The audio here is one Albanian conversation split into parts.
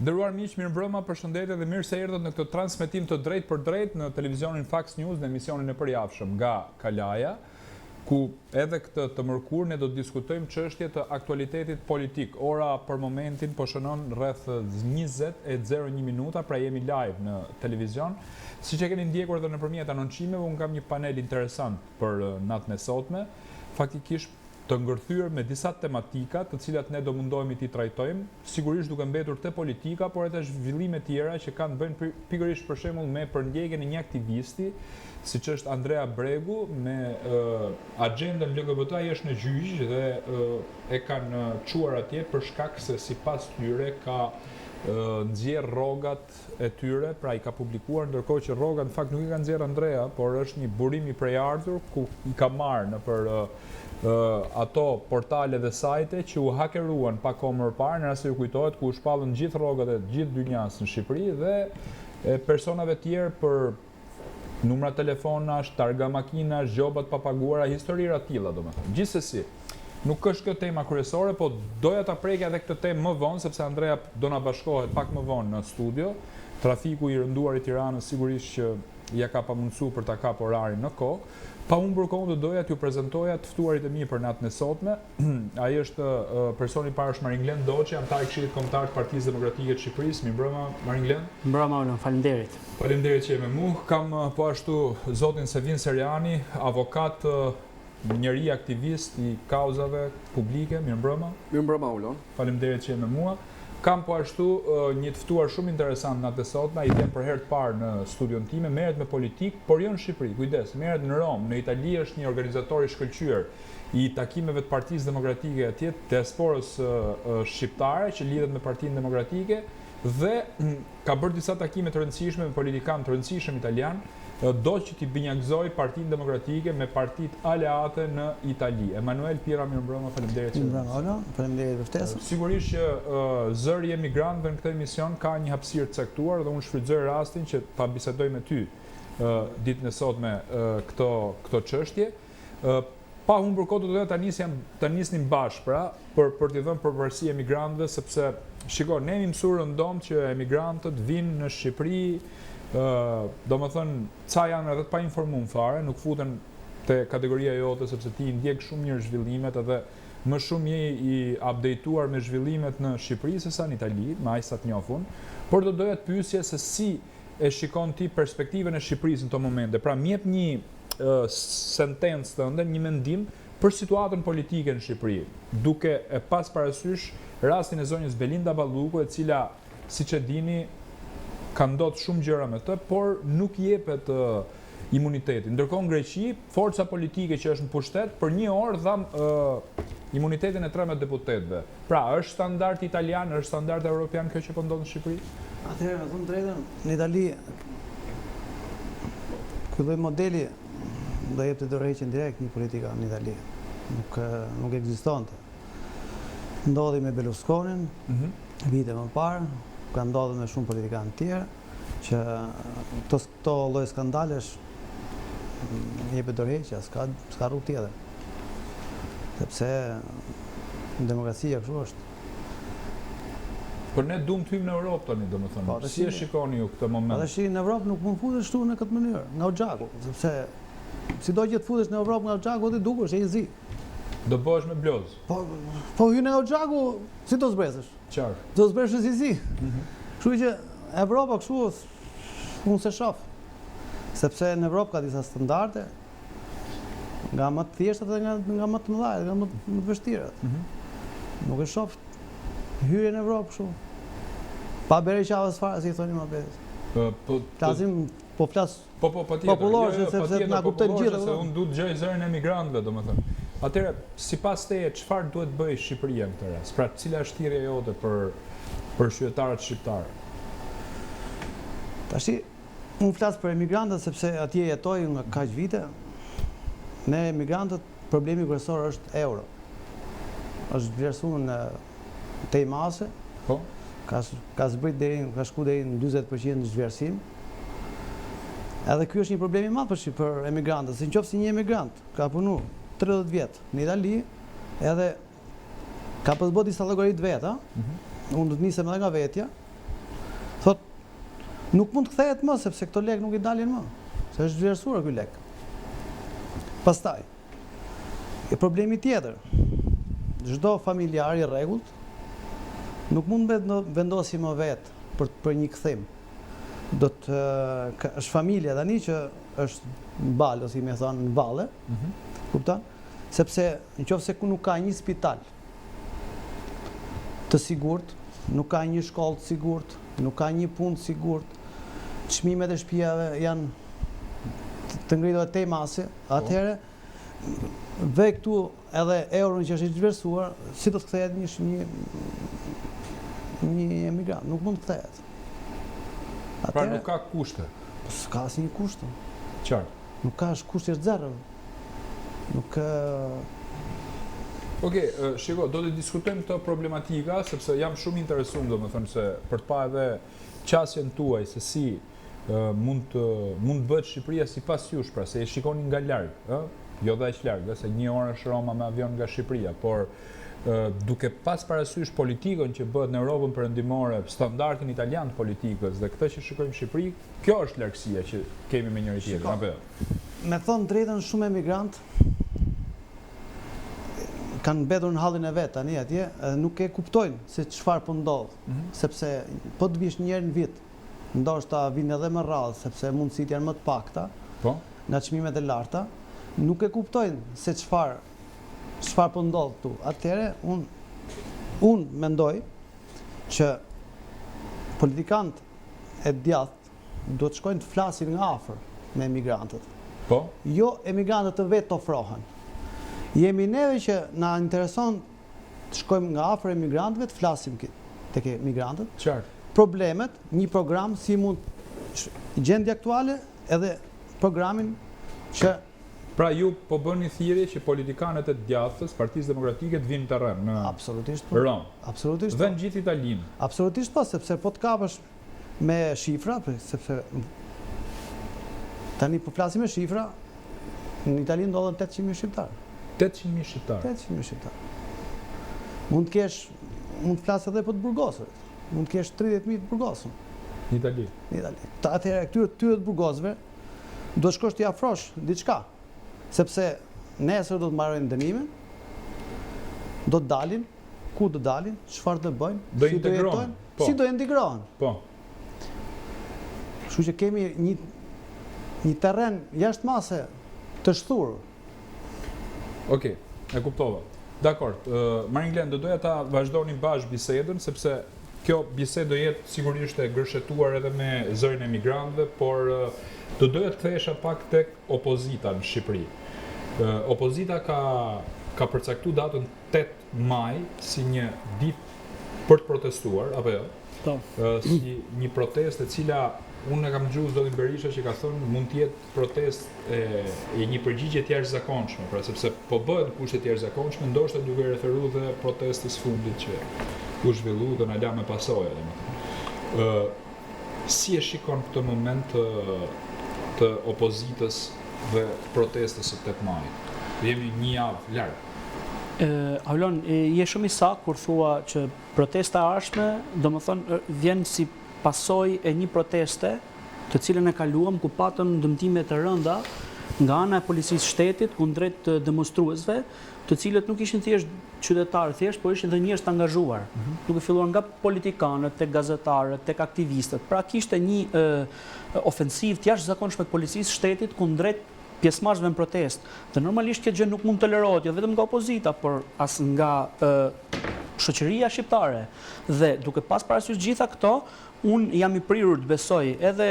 Nderuar miq, mirëmbrëma, përshëndetje dhe mirë se erdhët në këtë transmetim të drejtë për drejtë në televizionin Fox News në emisionin e përjavshëm nga Kalaja, ku edhe këtë të mërkur ne do të diskutojmë çështje të aktualitetit politik. Ora për momentin po shënon rreth 20:01 minuta, pra jemi live në televizion. Siç e keni ndjekur edhe nëpërmjet anoncimeve, un kam një panel interesant për natën e sotme, faktikisht të ngërthyer me disa tematika të cilat ne do mundohemi t'i trajtojmë, sigurisht duke mbetur te politika, por edhe zhvillime tjera që kanë bëjnë pikërisht për shembull me përndjekjen e një aktivisti, siç është Andrea Bregu, me agjendën LGBT është në gjyq dhe e kanë çuar atje për shkak se sipas tyre ka nxjerr rrogat e tyre, pra i ka publikuar, ndërkohë që rrogat në fakt nuk i ka nxjerr Andrea, por është një burim i prejardhur ku i ka marrë nëpër ato portale dhe sajte që u hakeruan pak kohë më parë, në rast se ju kujtohet, ku u shpallën gjithë rrogat e gjithë dynjas në Shqipëri dhe personave tjerë për numra telefonash, targa makinash, gjobat papaguara, historira tilla domethënë. Gjithsesi, nuk është kjo tema kryesore, po doja ta prekja edhe këtë temë më vonë, sepse Andrea do na bashkohet pak më vonë në studio. Trafiku i rënduar i Tiranës sigurisht që ja ka pamundsuar për ta kapur orarin në kohë. Pa humbur kohën, doja t'ju prezantoja të ftuarit e mi për natën e sotme. Ai është personi i parë është Maringlen Doçi, antar i Këshillit Kombëtar të Partisë Demokratike të Shqipërisë. Mirëmbrëma Maringlen. Mbrëma, faleminderit. Faleminderit që je me mua. Kam po ashtu zotin Sevin Serjani, avokat, njeri aktivist i kauzave publike. Mirëmbrëma. Mirëmbrëma Ulon. Faleminderit që je me mua. Kam po ashtu një të ftuar shumë interesant natë e sotme, ai vjen për herë të parë në studion time, merret me politikë, por jo në Shqipëri, kujdes, merret në Rom, në Itali është një organizator i shkëlqyer i takimeve të Partisë Demokratike atje, diasporës shqiptare që lidhet me Partinë Demokratike dhe ka bërë disa takime të rëndësishme me politikanë të rëndësishëm italian, do që t'i binjakzoj Partinë Demokratike me partitë aleate në Itali. Emanuel Pira, mirëmbrëma, faleminderit. Mirëmbrëma, faleminderit për ftesën. Sigurisht që zëri i emigrantëve në këtë emision ka një hapësirë të caktuar dhe unë shfrytëzoj rastin që ta bisedoj me ty ditën e sotme këto çështje. Pa humbur kohë, do ta nisnim bashkë pra për t'i dhënë përparësi emigrantëve, sepse shiko, ne jemi mësuar rëndom që emigrantët vinë në Shqipëri, do më thënë, ca janë edhe të pa informuar fare, nuk futen te kategoria jote, sepse ti ndjek shumë mirë zhvillimet edhe më shumë i updateuar me zhvillimet në Shqipëri se sa në Itali, me aq sa të njohun, por do doja të pyesje se si e shikon ti perspektiven e Shqipërisë në këto momente. Pra më jep një sentencë tënde, një mendim për situatën politike në Shqipëri, duke e pas parasysh rastin e zonjës Belinda Balluku, e cila, siç e dini, ka ndodhur shumë gjëra me të, por nuk jepet imuniteti. Ndërkohë në Greqi, forca politike që është në pushtet, për një orë dham imunitetin e 13 deputetëve. Pra, është standard italian, është standard evropian kjo që po ndodh në Shqipëri? Atëherë, me thënë drejtën, në Itali, ky lloj modeli do jepte dorëheqjen direkt një politika në Itali. Nuk ekzistonte. Ndodhi me Berlusconin, vite më parë, ka ndodhur me shumë politikanë tjerë, që këto lloj skandalesh jepet dorëheqja, s'ka rrugë tjetër. Sepse demokracia kështu është. Por ne duam të hyjmë në Europë tani, domethënë. Si e shikoni ju këtë moment? Tash në Europë nuk mund futesh këtu në këtë mënyrë, nga Xhaku, sepse sido që të futesh në Europë nga Xhaku, ti dukesh e i zi. Do bëhesh me bloz. Po hyn nga Xhaku, si do zbresësh? Qartë. Do zbresësh si zi. Kështu që Evropa kështu unë se shoh. Sepse në Evropë ka disa standarde, nga më të thjeshtat dhe nga më të mëdha, nga më të vështira. Nuk e shoh hyrjen në Evropë kështu. Pa bere qavës fare, si i thoni mohabetit. Flasim, po flas popullore, sepse na kuptojnë gjithë. Unë du të gjej zërin e emigrantëve, domethënë. Atëherë, sipas teje, çfarë duhet bëjë Shqipëria në këtë rast? Pra, cila është thirrja jote për qytetarët shqiptarë? Tashi, unë flas për emigrantët sepse atje jetoj nga kaq vite. Ne emigrantët, problemi kryesor është euro. Është vlerësuar në tej mase. Po. Ka zbrit ka shku deri në 40% zhvlerësim. Edhe ky është një problem i madh për emigrantët. Si nëse një emigrant ka punu 30 vjet në Itali, edhe ka pëzbot disa llogarit veta. Unë do të nisem edhe nga vetja, Nuk mund të kthehet më, sepse këto lek nuk i dalin më. Se është vlerësuar ky lek. Pastaj, problemi tjetër. Çdo familjar i rregullt nuk mund të vendosi më vetë për një kthim. Është familja tani që është në balë, ose me thonë në valle, kupton? Sepse nëse nuk ka një spital të sigurt, nuk ka një shkollë të sigurt, nuk ka një punë të sigurt, çmimet e shtëpiave janë të ngritura te mase, atëherë ve këtu edhe euron që është i zhvlerësuar, si do të kthehet një emigrant, nuk mund të kthehet. Pra nuk ka kushte. S'ka asnjë kushte. Qartë. Nuk ka, kushti është zero. Nuk Okej, shiko, do të diskutojmë këtë problematika, sepse jam shumë interesuar, domethënë se për të pa edhe qasjen tuaj se si mund të bëhet Shqipëria sipas jush, pra se e shikoni nga larg, ë? Jo dhe aq larg, se 1 orë është Roma me avion nga Shqipëria, por duke pas parasysh politikën që bëhet në Europën perëndimore, standardin italian të politikës dhe këtë që shikojmë në Shqipëri, kjo është largësia që kemi me njëri tjetrin, apo? Me thonë drejtën, shumë emigrant kanë mbetur në hallin e vet tani atje, nuk e kuptojnë se çfarë po ndodh, sepse po të vish një herë në vit, ndoshta vinë edhe më rrallë, sepse mundësitë janë më të pakta, nga çmimet e larta, nuk e kuptojnë se çfarë po ndodh këtu. Atëherë unë mendoj që politikanët e djathtë duhet të shkojnë të flasin nga afër me emigrantët. Po? Jo emigrantët të vetë ofrohen. Jemi neve që na intereson të shkojmë nga afër emigrantëve, të flasim tek emigrantët. Qartë. Problemet, një program si mund gjendje aktuale edhe programin që Pra ju po bëni thirrje që politikanët e djathtës, Partisë Demokratike të vinë në terren në Rom. Absolutisht. Dhe në gjithë Italinë. Absolutisht po, sepse po të kapësh me shifra, sepse tani po flasim me shifra, në Itali ndodhen 800.000 shqiptarë. 800.000 shqiptarë. 800.000 shqiptarë. Mund të flasë edhe për të burgosëve. Mund të kesh 30.000 të burgosën. Në Itali. Atëherë këtyre të burgosëve do të shkosh t'i afrosh diçka. Sepse nesër do të marrojnë dënimin, do të dalin, ku do dalin, çfarë do bëjnë, si do jetojnë, si do integrohen. Po. Kështu që kemi një terren jashtë mase të shthurë. Okej, e kuptova. Dakor, Marin Glen, do doja ta vazhdoni bashkë bisedën, sepse kjo bisedë do jetë sigurisht e gërshetuar edhe me zërin e migrantëve, por do doja të kthehesha pak tek opozita në Shqipëri. Opozita ka përcaktuar datën 8 maj si një ditë për të protestuar, apo jo? Po. Si një protestë e cila unë e kam dëgjuar zotin Berisha që ka thënë mund të jetë protestë e një përgjigje të jashtëzakonshme, pra sepse po bëhen kushte të jashtëzakonshme, ndoshta duke referuar dhe protestës fundit që u zhvillu dhe na la me pasoja, domethënë. Si e shikon këtë moment të opozitës dhe protestës së 8 majit? Jemi një javë larg. Aulon, je shumë i saktë kur thua që protesta e ardhshme, domethënë vjen si pasojë e një proteste të cilën e kaluam ku patëm dëmtime të rënda nga ana e policisë shtetit kundrejt demonstruesve, të cilët nuk ishin thjesht qytetarë thjesht, por ishin dhe njerëz të angazhuar. Duke filluar nga politikanët, tek gazetarët, tek aktivistët. Pra kishte një ofensivë të jashtëzakonshme të policisë shtetit kundrejt pjesëmarrësve në protestë. Dhe normalisht kjo gjë nuk mund të tolerohet jo vetëm nga opozita, por as nga shoqëria shqiptare. Dhe duke pas parasysh gjitha këto, unë jam i prirur të besoj edhe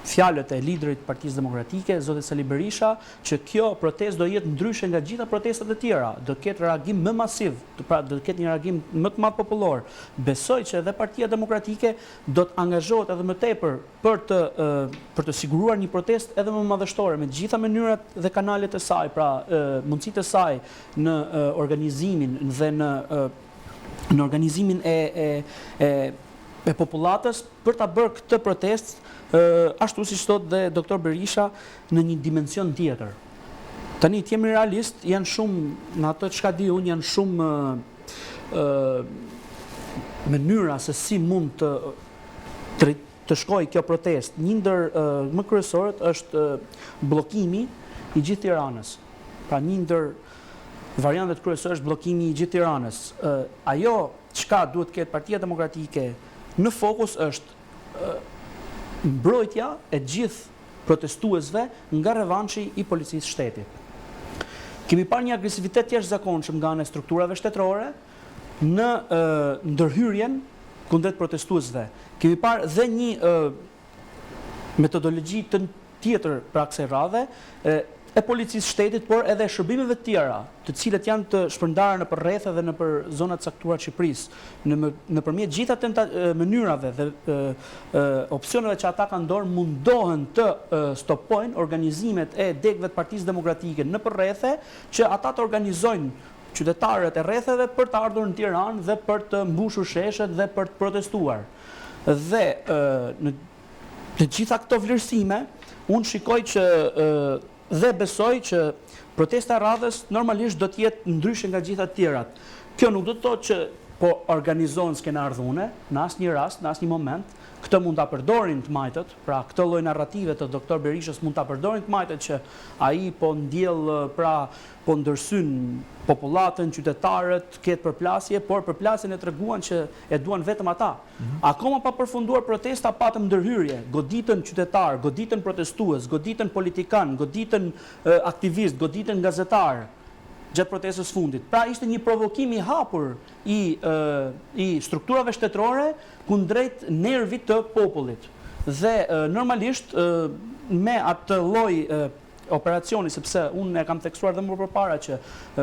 fjalët e liderit të Partisë Demokratike, zotit Sali Berisha, që kjo protestë do jetë ndryshe nga gjitha protestat e tjera, do ketë reagim më masiv, pra do ketë një reagim më të madh popullor. Besoj që edhe Partia Demokratike do të angazhohet edhe më tepër për të siguruar një protestë edhe më madhështore me të gjitha mënyrat dhe kanalet e saj, pra mundësitë e saj në organizimin dhe në organizimin e popullatës për ta bërë këtë protestë ashtu siç thotë dhe doktor Berisha në një dimension tjetër. Tani të jemi realist, janë shumë në ato çka di unë, janë shumë mënyra se si mund të të shkojë kjo protestë, një ndër më kryesorët është bllokimi i gjithë Tiranës. Pra një ndër variantet kryesore është bllokimi i gjithë Tiranës. Ajo çka duhet të ketë Partia Demokratike në fokus është mbrojtja e gjithë protestuesve nga revanshi i policisë shtetit. Kemi parë një agresivitet jashtëzakonshëm nga ana e strukturave shtetërore në ndërhyrjen kundrejt protestuesve. Kemi parë dhe një metodologji tjetër pra kësaj radhe e policisë shtetit, por edhe shërbimeve të tjera, të cilët janë të shpërndarë nëpër rrethe dhe nëpër zonat e caktuara të Shqipërisë, nëpërmjet gjitha mënyrave dhe opsioneve që ata kanë dorë, mundohen të stopojnë organizimet e degëve të Partisë Demokratike nëpër rrethe, që ata të organizojnë qytetarët e rretheve për të ardhur në Tiranë dhe për të mbushur sheshet dhe për të protestuar. Dhe në të gjitha këto vlerësime, unë shikoj që dhe besoj që protesta e radhës normalisht do të jetë ndryshe nga gjitha të tjerat. Kjo nuk do të thotë që po organizohen skenardhune, në asnjë rast, në asnjë moment. Këtë mund ta përdorin të majtët, pra këtë lloj narrative të doktor Berishës mund ta përdorin të majtët që ai po ndjell, pra po ndërsyn popullatën, qytetarët, ketë përplasje, por përplasjen e treguan që e duan vetëm ata. Akoma pa përfunduar protesta patëm ndërhyrje, goditën qytetar, goditën protestues, goditën politikan, goditën aktivist, goditën gazetar gjatë protestës fundit. Pra ishte një provokim i hapur i strukturave shtetërore kundrejt nervit të popullit. Dhe normalisht me atë lloj operacioni, sepse unë e kam theksuar dhe më përpara që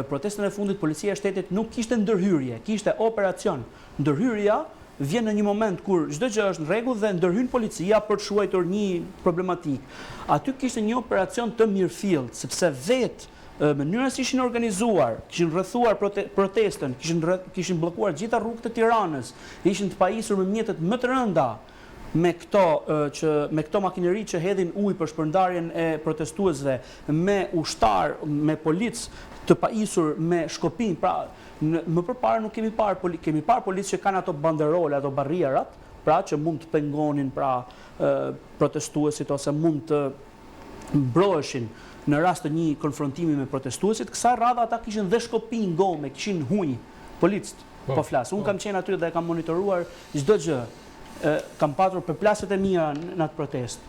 protestën e fundit policia e shtetit nuk kishte ndërhyrje, kishte operacion. Ndërhyrja vjen në një moment kur çdo gjë është në rregull dhe ndërhyn policia për të shuajtur një problematik. Aty kishte një operacion të mirëfillt, sepse vetë mënyra si ishin organizuar, kishin rrethuar protestën, kishin bllokuar gjitha rrugët e Tiranës, ishin të pajisur me mjetet më të rënda me këto makineri që hedhin ujë për shpërndarjen e protestuesve, me ushtar, me polic të pajisur me shkopin. Pra më përpara nuk kemi parë policë që kanë ato banderole, ato barrierat, pra që mund të pengonin pra protestuesit ose mund të mbroheshin në rast të një konfrontimi me protestuesit. Kësaj radhe ata kishin dhe shkopin gome, kishin huj, policët po flas. Unë kam qenë aty dhe kam monitoruar çdo gjë. Kam patur përplasjet e mia në atë protestë.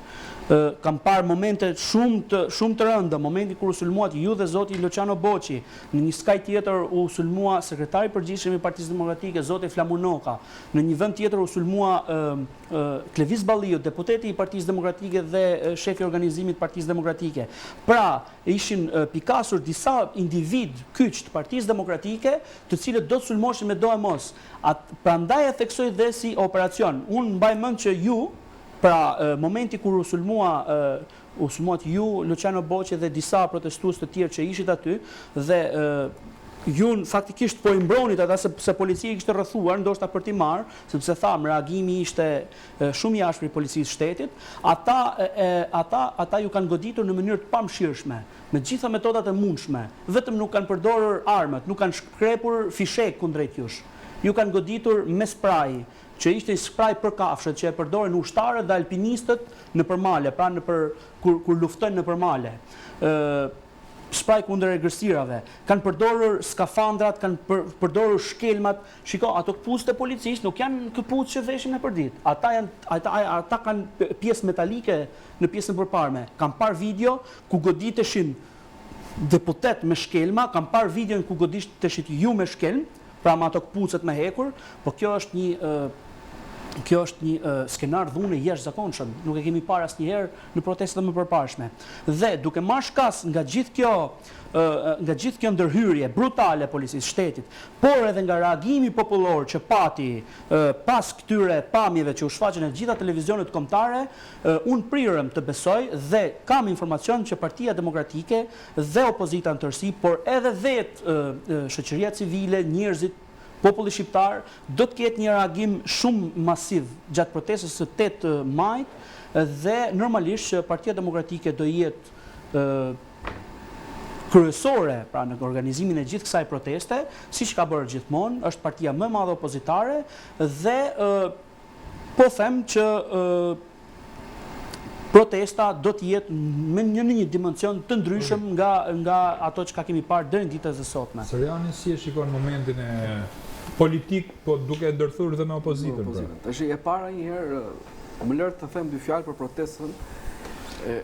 Kam parë momente shumë të rënda, momenti kur u sulmuat ju dhe zoti Luciano Boçi, në një skaj tjetër u sulmua sekretari i përgjithshëm i Partisë Demokratike, zoti Flamunoka, në një vend tjetër u sulmua Klevis Balliu, deputeti i Partisë Demokratike dhe shefi i organizimit të Partisë Demokratike. Pra, ishin pikasur disa individ kyç të Partisë Demokratike, të cilët do të sulmoshin me do e mos. Prandaj e theksoj dhe si operacion. Unë mbaj mend që ju, pra momenti kur u sulmuat ju, Luciano Boçi dhe disa protestues të tjerë që ishit aty, dhe ju faktikisht po i mbronit ata se policia kishte rrethuar, ndoshta për t'i marrë, sepse tham reagimi ishte shumë i ashpër i policisë shtetit, ata ju kanë goditur në mënyrë të pamëshirshme, me gjitha metodat e mundshme, vetëm nuk kanë përdorur armët, nuk kanë shkrepur fishek kundrejt jush. Ju kanë goditur me spray, që ishte spray për kafshët që e përdorin ushtarët dhe alpinistët në përmale, pra kur luftojnë në përmale. Spray kundër egërsirave, kanë përdorur skafandrat, kanë përdorur shkelmat. Shiko, ato këpucët e policisë nuk janë këpucë që veshin në përdit. Ata kanë pjesë metalike në pjesën e përparme. Kanë parë video ku goditeshin deputet me shkelma, kanë parë videon ku goditeshit ju me shkelm, pra me ato këpucët me hekur, po kjo është një skenar dhune jashtëzakonshëm, nuk e kemi parë asnjëherë në protestat më përparshme. Dhe duke marrë shkas nga gjithë kjo ndërhyrje brutale e policisë shtetit, por edhe nga reagimi popullor që pati pas këtyre pamjeve që u shfaqen në gjitha televizionet kombëtare, unë prirëm të besoj dhe kam informacion që Partia Demokratike dhe opozita në tërësi, por edhe vetë shoqëria civile, njerëzit, populli shqiptar, do të ketë një reagim shumë masiv gjatë protestës së 8 majit dhe normalisht që Partia Demokratike do jetë kryesore pra në organizimin e gjithë kësaj proteste, siç ka bërë gjithmonë, është partia më e madhe opozitare dhe po them që protesta do të jetë në një dimension të ndryshëm nga ato që kemi parë deri në ditët e sotme. Seriani si e shikon momentin e politik, po duke ndërthurë dhe me opozitën. Tash e para një herë më lër të them dy fjalë për protestën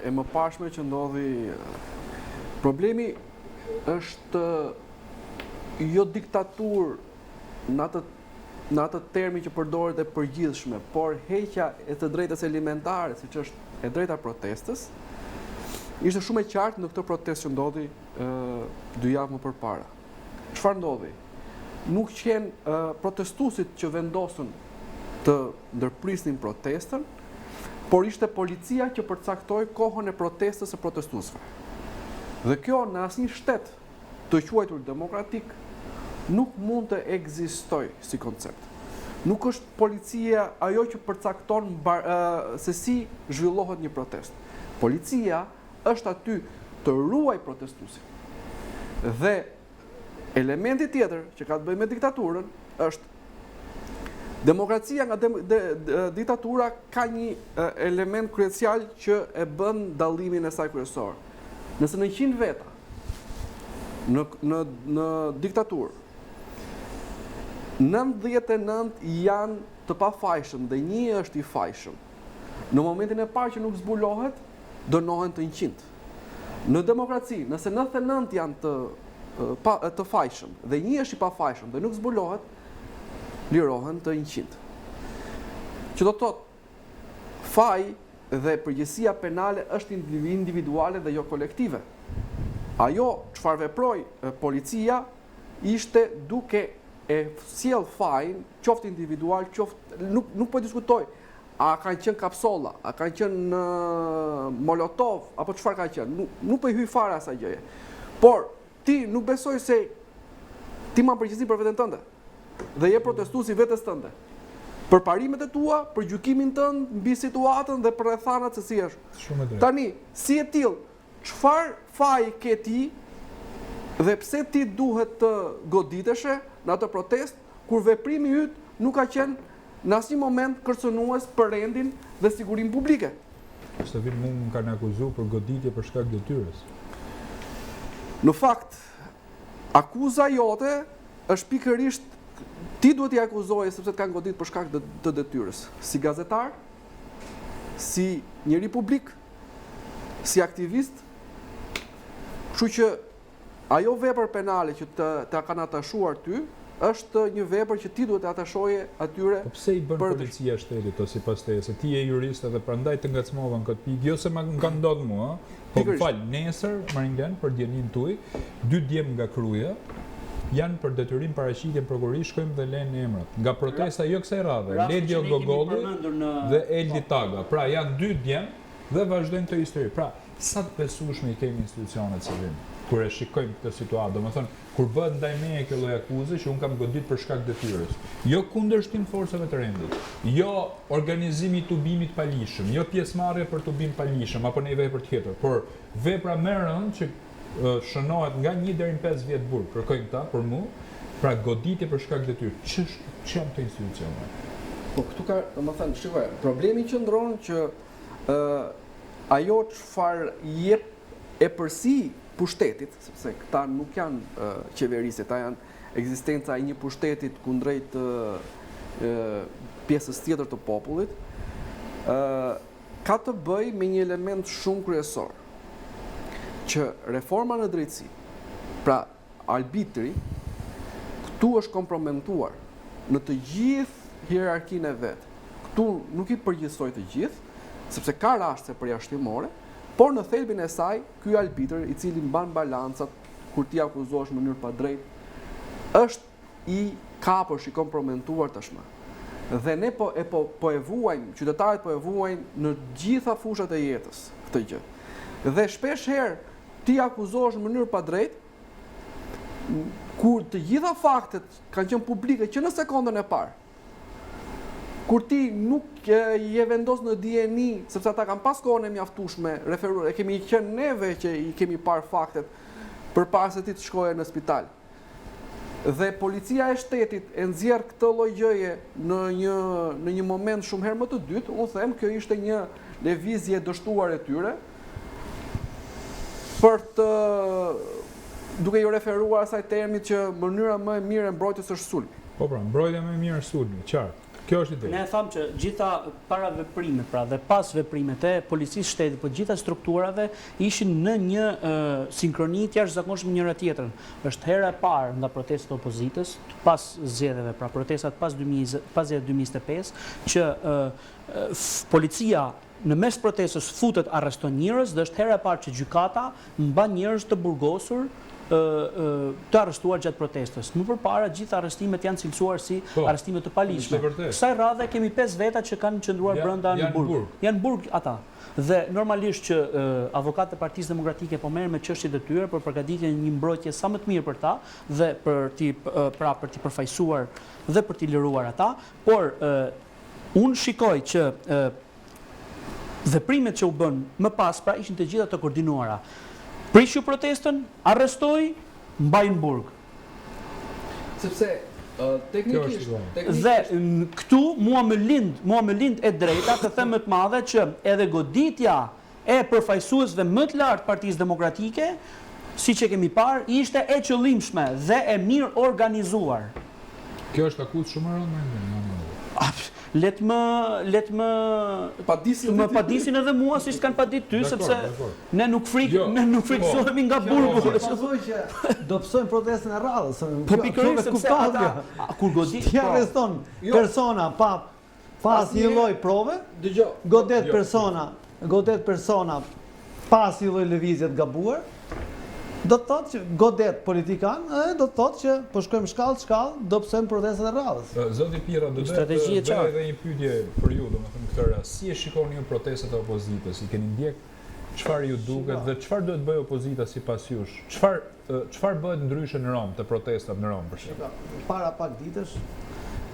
e mëparshme që ndodhi. Problemi është jo diktaturë në atë termi që përdoret e përgjithshme, por heqja e të drejtës elementare, siç është e drejta protestës, ishte shumë e qartë në këtë protestë që ndodhi 2 javë më përpara. Çfarë ndodhi? Nuk qenë protestuesit që vendosën të ndërprisnin protestën, por ishte policia që përcaktoi kohën e protestës së protestuesve. Dhe kjo në asnjë shtet të quajtur demokratik nuk mund të ekzistojë si koncept. Nuk është policia ajo që përcakton se si zhvillohet një protest. Policia është aty të ruaj protestuesin. Dhe elementi tjetër që ka të bëjë me diktaturën është demokracia nga diktatura ka një element kryesal që e bën dallimin e saj kryesor. Nëse në 100 veta në diktaturë 99 janë të pafajshëm dhe 1 është i fajshëm. Në momentin e parë që nuk zbulohet, dënohen të 100. Në demokraci, nëse 99 janë të fajshëm dhe 1 është i pafajshëm dhe nuk zbulohet, lirohen të 100. Që do të thotë, faj dhe përgjegjësia penale është individuale dhe jo kolektive. Ajo çfarë veproi policia ishte duke e sjell fajin, qoftë individual, qoftë nuk po diskutoj a kanë qenë kapsolla, a kanë qenë molotov apo çfarë kanë qenë. Nuk po i hyj fare asaj gjëje. Por ti nuk besoj se ti ma përgjegjësi për veten tënde dhe je protestues i vetes tënde. Për parimet e tua, për gjykimin tënd mbi situatën dhe për rrethanat se si është. Shumë drejt. Tani, si e tillë, çfarë faji ke ti dhe pse ti duhet të goditeshe në atë protest, kur veprimi yt nuk ka qenë në asnjë moment kërcënues për rendin dhe sigurinë publike. Se vinë më kanë akuzuar për goditje për shkak detyrës. Në fakt, akuza jote është pikërisht ti duhet t'i akuzoje sepse të kanë goditur për shkak të detyrës, si gazetar, si njeri publik, si aktivist. Kështu që ajo vepër penale që të kanë atashuar ty, është një vepër që ti duhet të atashoje atyre. Po pse i bën policia shtetit ose sipas teje, se ti je jurist edhe prandaj të ngacmova në këtë pikë, jo se më ka ndodhur mua, po fal, nesër Maringen për djemin tuaj, 2 djem nga Kruja janë për detyrim paraqitjen prokurori, shkojmë dhe lënë emrat. Nga protesta jo kësaj radhe, Ledio Gogolli dhe Eldi Taga. Pra janë 2 djem dhe vazhdojnë këtë histori. Pra, sa të besueshme i kemi institucionet civile kur e shikojmë këtë situatë, domethënë kur bëhet ndaj meje kjo lloj akuze që un kam godit për shkak detyrës. Jo kundërshtim forcave të rendit, jo organizimi i tubimit palishëm, jo pjesëmarrje për tubim palishëm apo në vepër tjetër, por vepra më rënd që shënohet nga 1 deri në 5 vjet burg, kërkojnë këta për mua, pra goditje për shkak detyrë. Ç'janë këto institucione? Po këtu ka, domethënë, shikoj, problemi qëndron që ajo çfarë jep e përsi pushtetit, sepse këta nuk janë qeverisje, ta janë ekzistenca e një pushtetit kundrejt pjesës tjetër të popullit, ka të bëj me një element shumë kryesor, që reforma në drejtësi, pra arbitri, këtu është komprometuar në të gjithë hierarkinë e vet. Këtu nuk i përgjithsoj të gjithë, sepse ka raste përjashtimore, por në thelbin e saj, ky arbitër i cili mban balancat kur ti akuzohesh në mënyrë pa drejtë, është i kapësh, i komprometuar tashmë. Dhe ne po e vuajmë, qytetarët po e vuajnë në gjitha fushat e jetës këtë gjë. Dhe shpesh herë ti akuzohesh në mënyrë pa drejtë, kur të gjitha faktet kanë qenë publike që në sekondën e parë. Kur ti nuk je vendos në dieni, sepse ata kanë pas kohën e mjaftueshme, e kemi qenë neve që i kemi parë faktet përpara se ti të shkoje në spital. Dhe policia e shtetit e nxjerr këtë lloj gjëje në një moment shumë herë më të dytë, unë them kjo ishte një lëvizje dështuar e tyre për të duke ju referuar asaj termit që mënyra më e mirë e mbrojtjes është sulmi. Po pra, mbrojtja më e mirë është sulmi, qartë. Kjo është ide. Ne e thamë që gjitha para veprimet, pra dhe pas veprimet e policisë shtetit, po gjitha strukturave ishin në një sinkroni të jashtëzakonshme njëra tjetrën. Është hera e parë nga protestat e opozitës, pas zgjedhjeve, pra protestat pas 2025, që policia në mes protestës futet, arreston njerëz, dhe është hera e parë që gjykata mban njerëz të burgosur të arrestuar gjatë protestës. Më përpara gjithë arrestimet janë cilësuar si arrestime të palishme. Kësaj radhe kemi 5 veta që kanë qëndruar brenda në burg. Janë burg ata. Dhe normalisht që avokatët e Partisë Demokratike po merren me çështjet e tyre për përgatitjen e një mbrojtje sa më të mirë për ta dhe për t'i përfaqësuar dhe për t'i liruar ata, por unë shikoj që veprimet që u bën më pas pra ishin të gjitha të koordinuara. Prishu protestën, arrestoi, mbaj në burg. Sepse teknikisht dhe këtu mua më lind e drejta të them më të madhe që edhe goditja e përfaqësuesve më të lartë Partisë Demokratike, siç e kemi parë, ishte e qëllimshme dhe e mirë organizuar. Kjo është akuzë shumë e rëndë. Let më padisin edhe mua si s'kan padit ty, sepse ne nuk frikësohemi nga burgu. Do pësojmë protestën e radhës. Po pikërisht sepse ata kur godit ti arreston persona pas një lloj prove, godet persona pas një lloj lëvizje të gabuar, do të thotë që godet politikan, do të thotë që po shkojmë shkallë, do pësojmë protestat e radhës. Zoti Pira, do të bëj edhe një pyetje për ju, domethënë këtë rast. Si e shikoni ju protestat e opozitës? I keni ndjek? Çfarë ju duket dhe çfarë duhet bëjë opozita sipas jush? Çfarë bëhet ndryshe në Rom të protestat në Rom për shembull? Para pak ditësh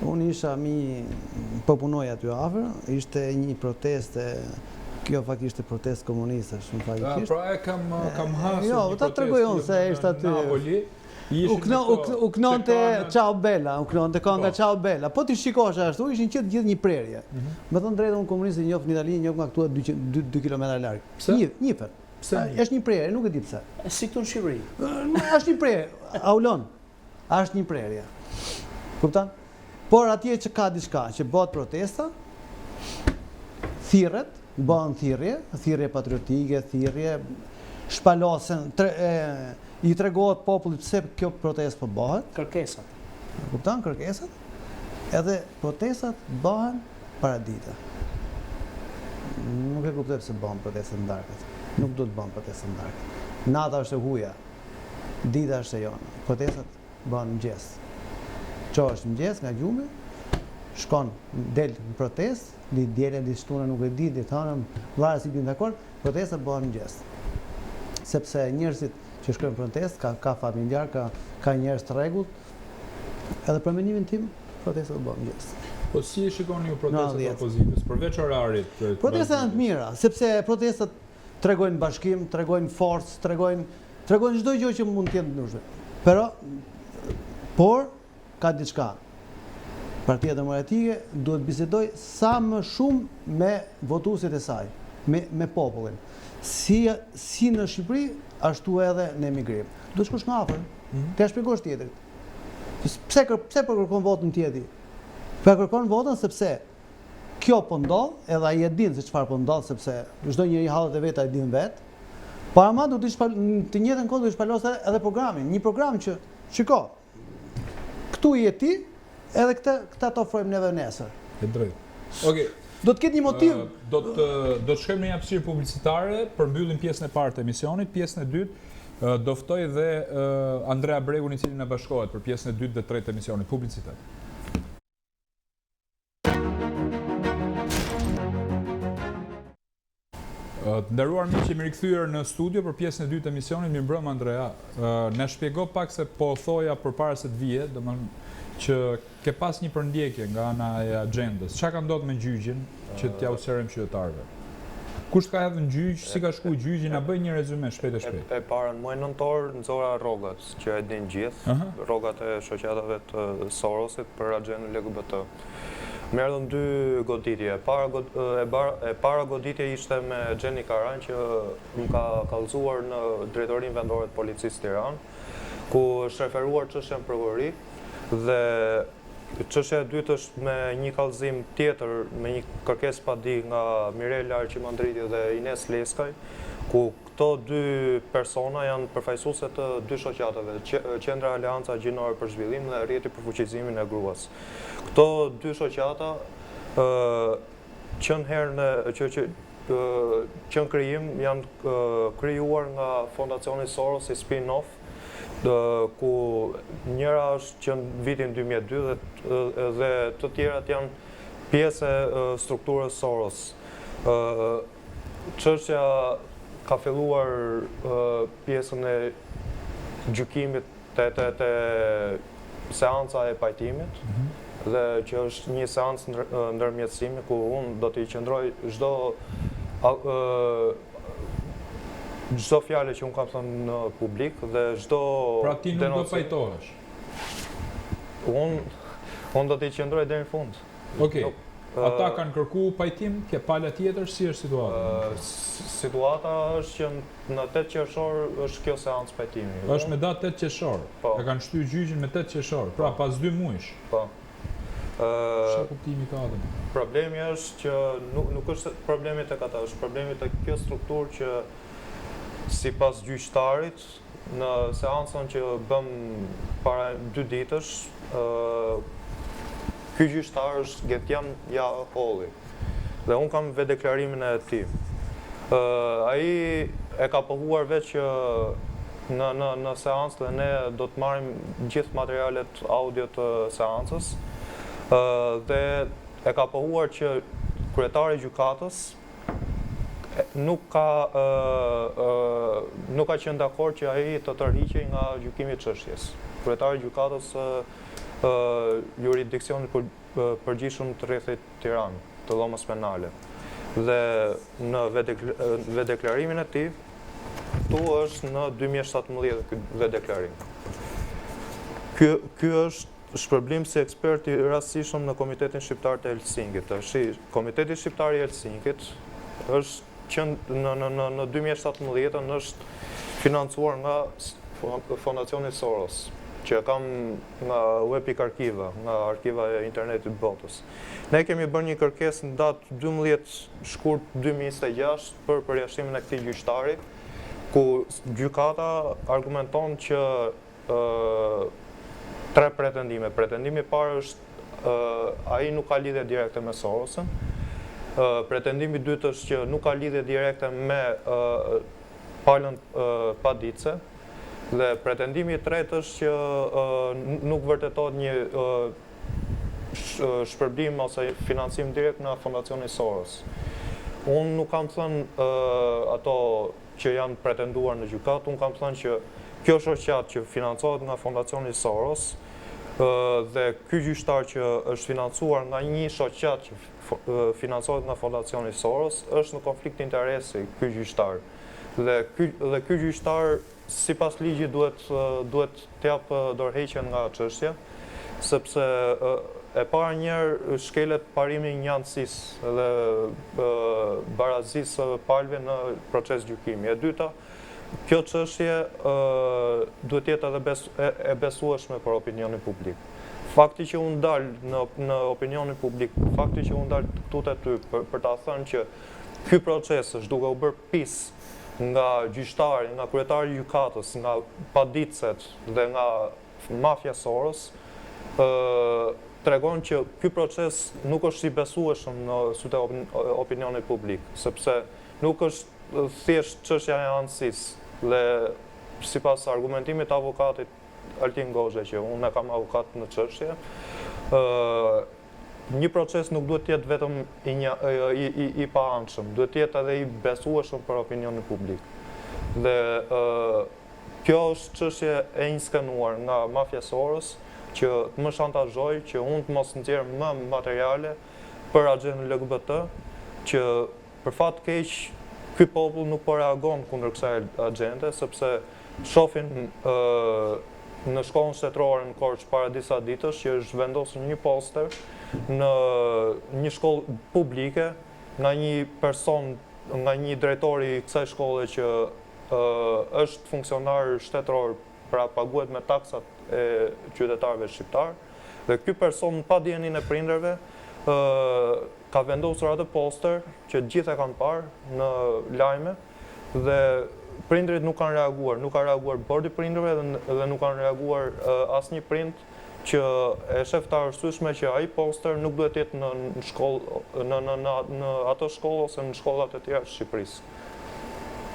unë isha po punoj aty afër, ishte një protestë. Kjo faktisht e protestë komunistësh, në faktisht. Pra e kam hasur. Jo, ta tregoj unë se ishte aty. Napoli. U knonte Ciao Bella, u knonte kënga Ciao Bella. Po ti shikosh ashtu, ishin gjithë një prerje. Me thënë drejtë, unë komunistë njoh në Itali, njoh nga këtu 2 kilometra larg. Njifer. Është një prerje, nuk e di pse. Si këtu në Shqipëri. Është një prerje, Aulon. Është një prerje. Kupton? Por atje që ka diçka, që bëhet protesta, thirret, bëhen thirrje patriotike, thirrje shpalosen, i tregohet popullit pse kjo protestë po bëhet. Kërkesat. Kupton, kërkesat? Edhe protestat bëhen paradite. Nuk e kuptoj pse bëhen protestat ndarkët. Nuk do të bëhen protestat ndarkët. Nata është e huaja. Dita është e jona. Protestat bëhen mëngjes. Çohesh mëngjes nga gjumi, shkon del në protestë, li dielën di shtunë nuk e di, di thanëm, varet si din dakord, protestat bëhen mëngjes. Sepse njerëzit që shkojnë në protestë ka familjar, ka njerëz të rregullt. Edhe për mendimin tim, protestat bëhen mëngjes. Po si e shikoni ju protestat e opozitës përveç orarit? Protestat janë të mira, sepse protestat tregojnë bashkim, tregojnë forcë, tregojnë çdo gjë që mund të jetë ndryshe. Por ka diçka. Partia Demokratike duhet bisedoj sa më shumë me votuesit e saj, me popullin. Si në Shqipëri, ashtu edhe në emigrim. Do shkosh nga afër, t'ia shpjegosh tjetrit. Pse po kërkon votën tjetri? Po kërkon votën sepse kjo po ndodh, edhe ai e din se çfarë po ndodh, sepse çdo njeri hallet e vet ai din vet. Para ma duhet të njëjtën kohë duhet të shpalos edhe programin, një program që shiko. Këtu je ti, edhe këta të ofrojmë neve nesër. E drejtë. Okej. Do të ketë një motiv. Do të shkojmë në një hapësirë publicitare për mbyllim pjesën e parë të emisionit. Pjesën e dytë do ftoj dhe Andrea Bregun, i cili na bashkohet për pjesën e dytë dhe tretë të emisionit. Publicitet. Të nderuar miq, jemi rikthyer në studio për pjesën e dytë të emisionit. Mirëmbrëma Andrea. Na shpjego pak se po thoja përpara se të vije, domethënë që ke pas një përndjekje nga ana e agjendës. Çka ka ndodhur me gjyqin që t'ja u serojmë qytetarëve? Kush ka hedhur në gjyq, si ka shku gjyqi, na bëj një rezume shpejt e shpejt. E para në muajin nëntor nxora rrogat, që e din gjithë, rrogat e shoqatave të Sorosit për agjendën LGBT. Më erdhën 2 goditje. E para goditje ishte me Gjeni Karan që më ka kallëzuar në Drejtorinë Vendore të Policisë Tiranë, ku është referuar çështjen prokurori dhe çështja e dytë është me një kallëzim tjetër, me një kërkesë padi nga Mirela Arqimandriti dhe Ines Leskaj, ku këto 2 persona janë përfaqësuese të 2 shoqatave, Qendra Aleanca Gjinore për Zhvillim dhe Rrjeti për Fuqizimin e Gruas. Këto 2 shoqata që në krijim janë krijuar nga Fondacioni Soros i spin-off, ku njëra është që në vitin 2002 dhe të tjerat janë pjesë e strukturës Soros. Çështja ka filluar pjesën e gjykimit të seanca e pajtimit, dhe që është një seancë ndërmjetësimi ku unë do t'i qëndroj çdo fjalë që unë kam thënë në publik dhe çdo Pra ti nuk do pajtohesh. Unë do t'i qëndroj deri në fund. Okej. Ata kanë kërku pajtim, ke pala tjetër, si është situata? Situata është që në 8 qershor është kjo seancë pajtimi. Është me datë 8 qershor. E kanë shtyr gjyqin me 8 qershor, pra pas 2 muajsh. Po. Çfarë kuptimi ka atë? Problemi është që nuk është problemi tek ata, është problemi tek kjo strukturë që sipas gjyqtarit në seancën që bëm para 2 ditësh, ky gjyqtar është Getian Holli. Dhe unë kam vetë deklarimin e tij. Ai e ka pohuar vetë që në seancë dhe ne do të marrim gjithë materialet audio të seancës. Dhe e ka pohuar që kryetari i gjykatës nuk ka qenë dakord që ai të tërhiqej nga gjykimi i çështjes. Kryetari i gjykatës jurisdiksionit përgjithshëm të rrethit Tiranë, të dhomës penale. Dhe në vedeklarimin e tij, këtu është në 2017 ky vedeklarim. Ky është shpërblim si ekspert i rastësishëm në Komitetin Shqiptar të Helsinkit. Komiteti Shqiptar i Helsinkit është që në 2017 është financuar nga Fondacioni Soros, që kam nga Webik Arkiva, nga arkiva e internetit botës. Ne kemi bërë një kërkesë në datë 12 shkurt 2026 për përjashtimin e këtij gjyqtari, ku gjykata argumenton që 3 pretendime. Pretendimi i parë është ai nuk ka lidhje direkte me Sorosën. Pretendimi i dytë është që nuk ka lidhje direkte me palën padice, dhe pretendimi i tretë është që nuk vërtetohet një shpërblim ose financim direkt nga Fondacioni Soros. Unë nuk kam thënë ato që janë pretenduar në gjykat, unë kam thënë që kjo shoqat që financohet nga Fondacioni Soros dhe ky gjyqtar që është financuar nga një shoqat që financohet nga Fondacioni Soros është në konflikt interesi ky gjyqtar. Dhe ky gjyqtar sipas ligjit duhet të japë dorëheqjen nga çështja, sepse e para njerë shkelet parimi i njëanësisë dhe barazisë së palëve në proces gjykimi. E dyta, kjo çështje duhet jetë edhe e besueshme për opinionin publik. Fakti që unë dalë në opinionin publik, fakti që unë dalë këtu te ty për ta thënë që ky proces është duke u bërë pis nga gjyqtari, nga kryetari i gjykatës, nga padicet dhe nga mafia Soros, tregon që ky proces nuk është i besueshëm në sytë e opinionit publik, sepse nuk është thjesht çështja e anësisë dhe sipas argumentimit të avokatit Altin Gozhe, që unë e kam avokat në çështje, një proces nuk duhet të jetë vetëm i paanshëm, duhet të jetë edhe i besueshëm për opinionin publik. Dhe kjo është çështje e inskenuar nga mafia Soros, që të më shantazhoj që unë të mos nxjerr më materiale për agjendën LGBT, që për fat keq ky popull nuk po reagon kundër kësaj agjende, sepse shohin në shkollën shtetërore në Korçë para disa ditësh që është vendosur një poster në një shkollë publike nga një person, nga një drejtori i kësaj shkolle që është funksionar shtetëror, pra paguhet me taksat e qytetarëve shqiptar, dhe ky person pa dijenin e prindërve ka vendosur atë poster që gjithë e kanë parë në lajme dhe prindrit nuk kanë reaguar, nuk ka reaguar bordi prindërve dhe nuk kanë reaguar asnjë prind që e shef të arsyeshme që ai poster nuk duhet të jetë në shkollë, në ato shkollë ose në shkollat e tjera të Shqipërisë.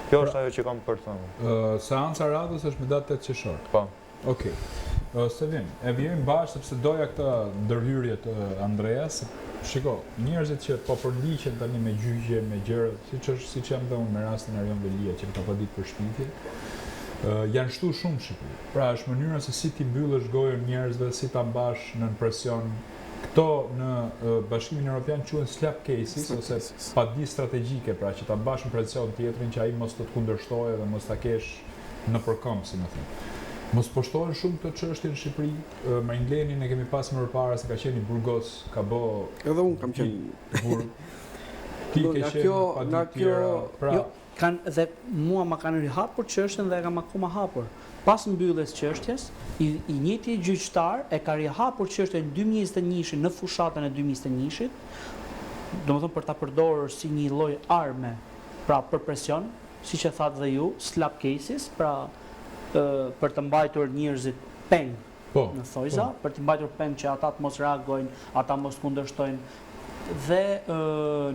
Kjo është ajo që kam për të thënë. Seanca radhës është me datë 8 qershor. Po. Okej. Sevim, e vjemi bashkë sepse doja këtë ndërhyrje të Andreas. Shiko, njerëzit që po përliqen tani me gjyqje, me gjëra, siç jam dhe unë me rastin e Arjon Velia që ka pa ditë për shpifje, janë shtu shumë Shqipëri. Pra është mënyra se si ti mbyllësh gojën njerëzve, si ta mbash në presion. Këto në Bashkimin Evropian quhen slap cases ose padi strategjike, pra që ta mbash në presion tjetrin që ai mos të kundërshtojë dhe mos ta kesh në përkëmbë, si më thënë. Mos poshtohen shumë këtë çështje në Shqipëri. Marinlenin e kemi pas më përpara se ka qenë i Burgos, ka bë. Edhe unë kam qenë Burg. Ti ke qenë pa tjera. Pra, dhe mua ma kanë rihapur çështjen dhe e kam akoma hapur. Pas mbylljes çështjes, i njëjti gjyqtar e ka rihapur çështjen 2021 në fushatën e 2021-shit, domethënë për ta përdorur si një lloj arme, pra për presion, siç e thatë dhe ju, slap cases, pra për të mbajtur njerëzit peng në thojza, për të mbajtur peng që ata të mos reagojnë, ata mos kundërshtojnë, dhe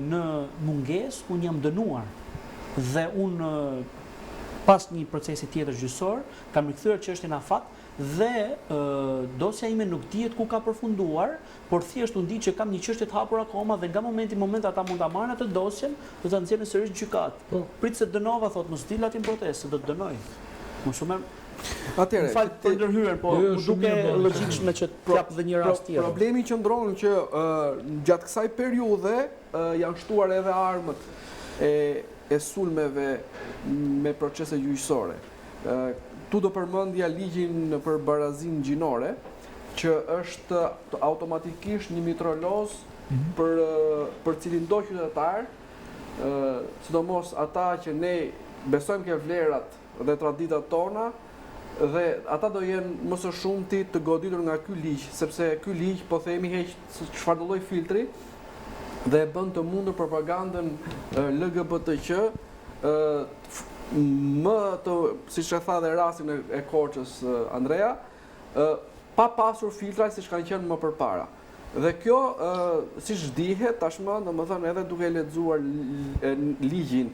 në mungesë unë jam dënuar dhe unë pas një procesi tjetër gjyqësor kam rikthyer çështjen afat dhe dosja ime nuk dihet ku ka përfunduar, por thjesht unë di që kam një çështje të hapur akoma dhe nga moment ata mund ta marrin atë dosjen dhe ta nxjerrin sërish gjykat. Prit se dënova, thot mos dil aty në protestë, do të dënoj. Atëherë, fal për ndërhyrjen, po më duke logjikshme që të jap dhe një rast tjetër. Problemi qëndron që gjatë kësaj periudhe janë shtuar edhe armët e sulmeve me procese gjyqësore. Tu do përmendja ligjin për barazin gjinore, që është automatikisht një mitroloz për cilin do qytetar, sidomos ata që ne besojmë ke vlerat dhe traditat tona, dhe ata do jenë më së shumti të goditur nga ky ligj, sepse ky ligj po themi heq çfarëdo lloj filtri dhe bën të mundur propagandën LGBTQ më të, siç e tha dhe rastin e Korçës Andrea, pa pasur filtra siç kanë qenë më përpara. Dhe kjo, siç dihet tashmë, domethënë edhe duke lexuar ligjin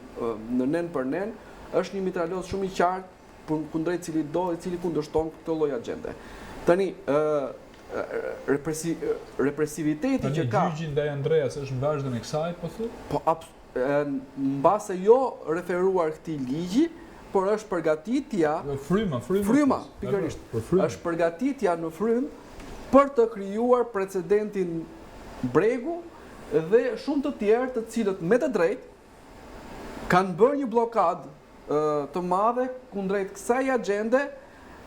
në nen për nen, është një mitraloz shumë i qartë kundrejt cili do e cili kundërshton këtë lloj agjende. Tani represiviteti që ka. Gjyqi ndaj Andreas është në vazhdim e kësaj, po thotë? Po mbase jo referuar këtij ligji, por është përgatitja fryma, pikërisht. Është përgatitja në frymë për të krijuar precedentin Bregu dhe shumë të tjerë të cilët me të drejtë kanë bërë një blokadë të madhe kundrejt kësaj agjende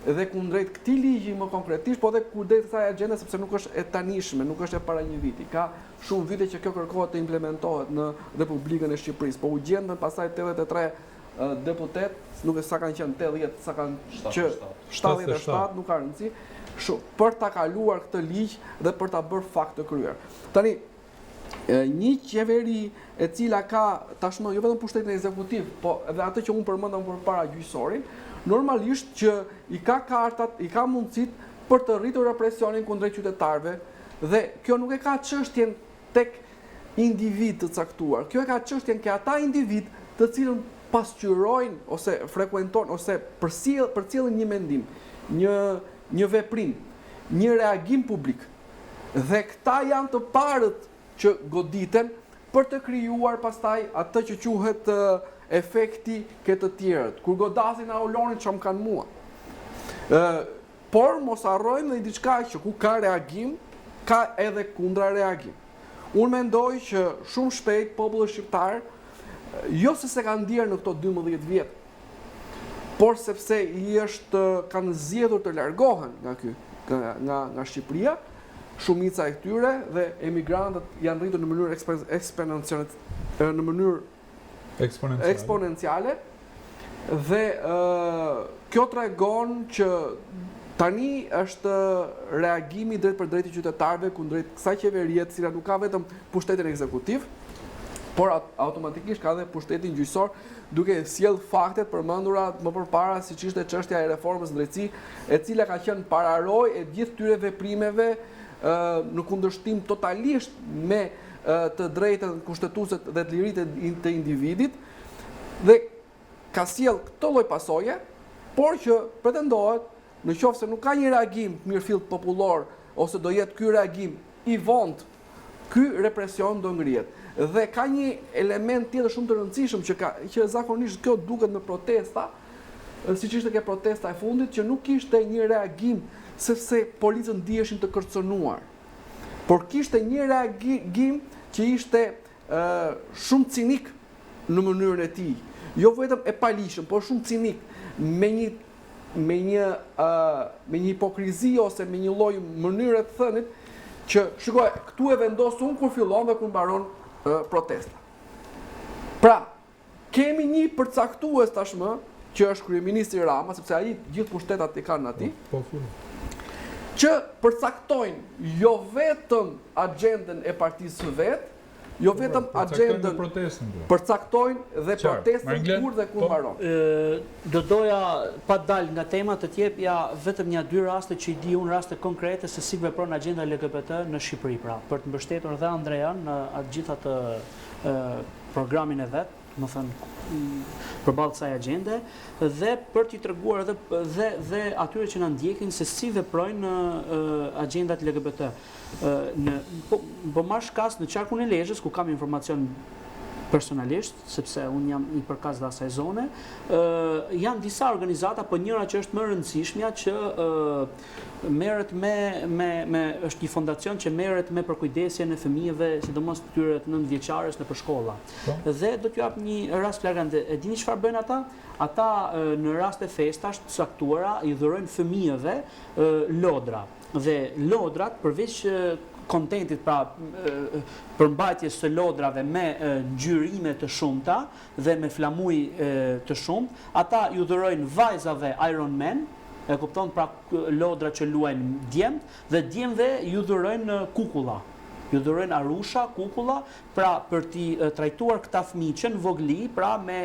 dhe kundrejt këtij ligji më konkretisht, po dhe kundrejt kësaj agjende sepse nuk është e tanishme, nuk është e para një viti. Ka shumë vite që kjo kërkohet të implementohet në Republikën e Shqipërisë, po u gjendën pastaj 83 deputet, nuk e sa kanë qenë 80, sa kanë që 77, nuk ka rëndësi, për ta kaluar këtë ligj dhe për ta bërë fakt të kryer. Tani një qeveri e cila ka tashmë jo vetëm pushtetin ekzekutiv, po edhe atë që unë përmenda më përpara gjyqësorin, normalisht që i ka kartat, i ka mundësitë për të rritur represionin kundrejt qytetarëve dhe kjo nuk e ka çështjen tek individ të caktuar. Kjo e ka çështjen ke ata individ të cilën pasqyrojnë ose frekuentojnë ose përcjellin një mendim, një veprim, një reagim publik. Dhe këta janë të parët që goditen për të krijuar pastaj atë që quhet efekti ke të tjerët. Kur godasin aulonit që më kanë mua. Por mos harrojmë dhe diçka që ku ka reagim, ka edhe kundra reagim. Unë mendoj që shumë shpejt populli shqiptar jo se ka ndjerë në këto 12 vjet, por sepse kanë zgjedhur të largohen nga Shqipëria, shumica e këtyre dhe emigrantët janë rritur në mënyrë eksponenciale dhe kjo tregon që tani është reagimi drejt për drejt i qytetarëve kundrejt kësaj qeverie, e cila nuk ka vetëm pushtetin ekzekutiv, por automatikisht ka dhe pushtetin gjyqësor, duke sjell faktet përmendura më përpara, siç ishte çështja e reformës në drejtësi, e cila ka qenë pararoj e gjithë këtyre veprimeve në kundërshtim totalisht me të drejtën kushtetuese dhe të liritë të individit, dhe ka sjell këtë lloj pasoje, por që pretendohet, në qoftë se nuk ka një reagim mirëfillt popullor ose do jetë ky reagim i vonë, ky represion do ngrihet. Dhe ka një element tjetër shumë të rëndësishëm që zakonisht kjo duket me protesta, siç ishte ke protesta e fundit, që nuk kishte një reagim sepse policët ndiheshin të kërcënuar, por kishte një reagim që ishte shumë cinik në mënyrën e tij, jo vetëm e palishëm, por shumë cinik, me një hipokrizi ose me një lloj mënyre të thënit që shikoj, këtu e vendos unë kur fillon dhe kur mbaron protesta. Pra, kemi një përcaktues tashmë, që është kryeministri Rama, sepse ai gjithë pushtetat i kanë atij, që përcaktojnë jo vetëm agjendën e partisë së vet, jo vetëm agjendën, përcaktojnë dhe protestën kur dhe ku mbaron. Do doja pa dal nga tema të t'jepja vetëm një 2 raste që i di unë, raste konkrete se si vepron agjenda LGBT në Shqipëri, pra, për të mbështetur dhe Andrean në atë gjitha të programin e vet, më thënë përballë kësaj agjende, dhe për t'i treguar dhe atyre që na ndjekin se si veprojnë agjendat LGBT. Po marrësh kas në qarkun e Lezhës, ku kam informacion personalisht, sepse unë jam i përkas dhe asaj zone, janë disa organizata, po njëra që është më rëndësishmja që merret është një fondacion që merret me përkujdesjen e fëmijëve, sidomos këtyre të 9 vjeçarës në shkolla. Dhe do t'ju jap një rast flagrant. E dini çfarë bëjnë ata? Ata në raste festash të caktuara i dhurojnë fëmijëve lodra. Dhe lodrat, përveç kontentit, pra përmbajtjes së lodrave me ngjyrime të shumta dhe me flamuj të shumt, ata ju dhurojnë vajzave Iron Man, e kupton, pra lodra që luajnë djemt, dhe djemve ju dhurojnë kukulla. Ju dhurojnë arusha, kukulla, pra për t'i trajtuar këta fëmijë që në vogli, pra me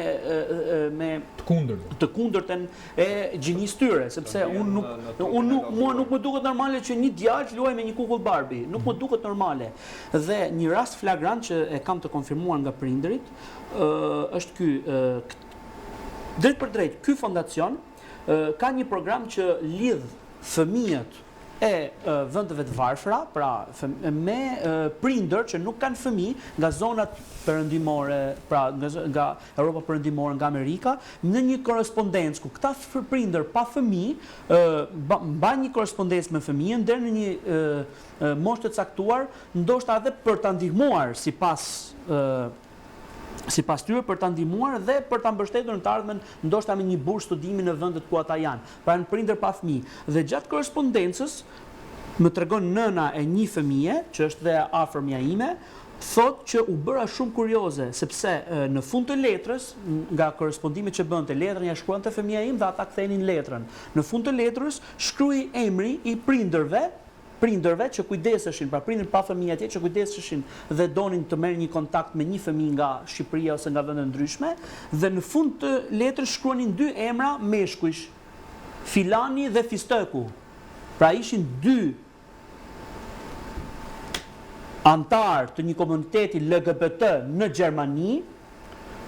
të kundërtën e gjinisë tyre, sepse mua nuk më duket normale që një djalë luaj me një kukull Barbie, nuk më duket normale. Dhe një rast flagrant që e kam të konfirmuar nga prindërit, është ky, drejt për drejt, ky fondacion ka një program që lidh fëmijët e vendeve të varfra, pra me prindër që nuk kanë fëmijë nga zonat perëndimore, pra nga Europa perëndimore, nga Amerika, në një korrespondencë ku këta prindër pa fëmijë mbajnë një korrespondencë me fëmijën deri në një moshë të caktuar, ndoshta edhe për ta ndihmuar sipas tyre, për ta ndihmuar dhe për ta mbështetur në të ardhmen, ndoshta me një bursë studimi në vendet ku ata janë. Pra në prindër pa fëmijë. Dhe gjatë korrespondencës më tregon nëna e një fëmije, që është dhe afërmja ime, thotë që u bëra shumë kurioze, sepse në fund të letrës, nga korrespondimit që bënte, letrën ja shkruante fëmija im dhe ata kthenin letrën. Në fund të letrës shkrui emri i prindërve që kujdeseshin, pra prindër pa fëmijë atje që kujdeseshin dhe donin të merrin një kontakt me një fëmijë nga Shqipëria ose nga vende ndryshme, dhe në fund të letrës shkruanin 2 emra meshkujsh, Filani dhe Fisteku. Pra ishin 2 antar të një komuniteti LGBT në Gjermani,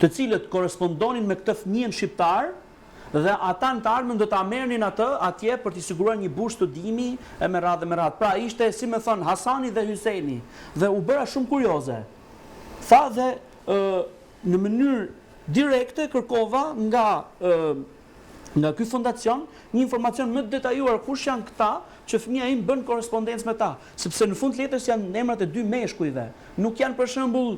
të cilët korrespondonin me këtë fëmijën shqiptar, dhe ata në të ardhmen do ta merrnin atë atje për t'i siguruar një bursë studimi e me radhë. Pra ishte, si më thon, Hasani dhe Hyseini, dhe u bëra shumë kurioze. Tha dhe në mënyrë direkte kërkova nga ky fondacion një informacion më detajuar kush janë këta që fëmia im bën korrespondencë me ta, sepse në fund letrës janë emrat e 2 meshkujve. Nuk janë për shembull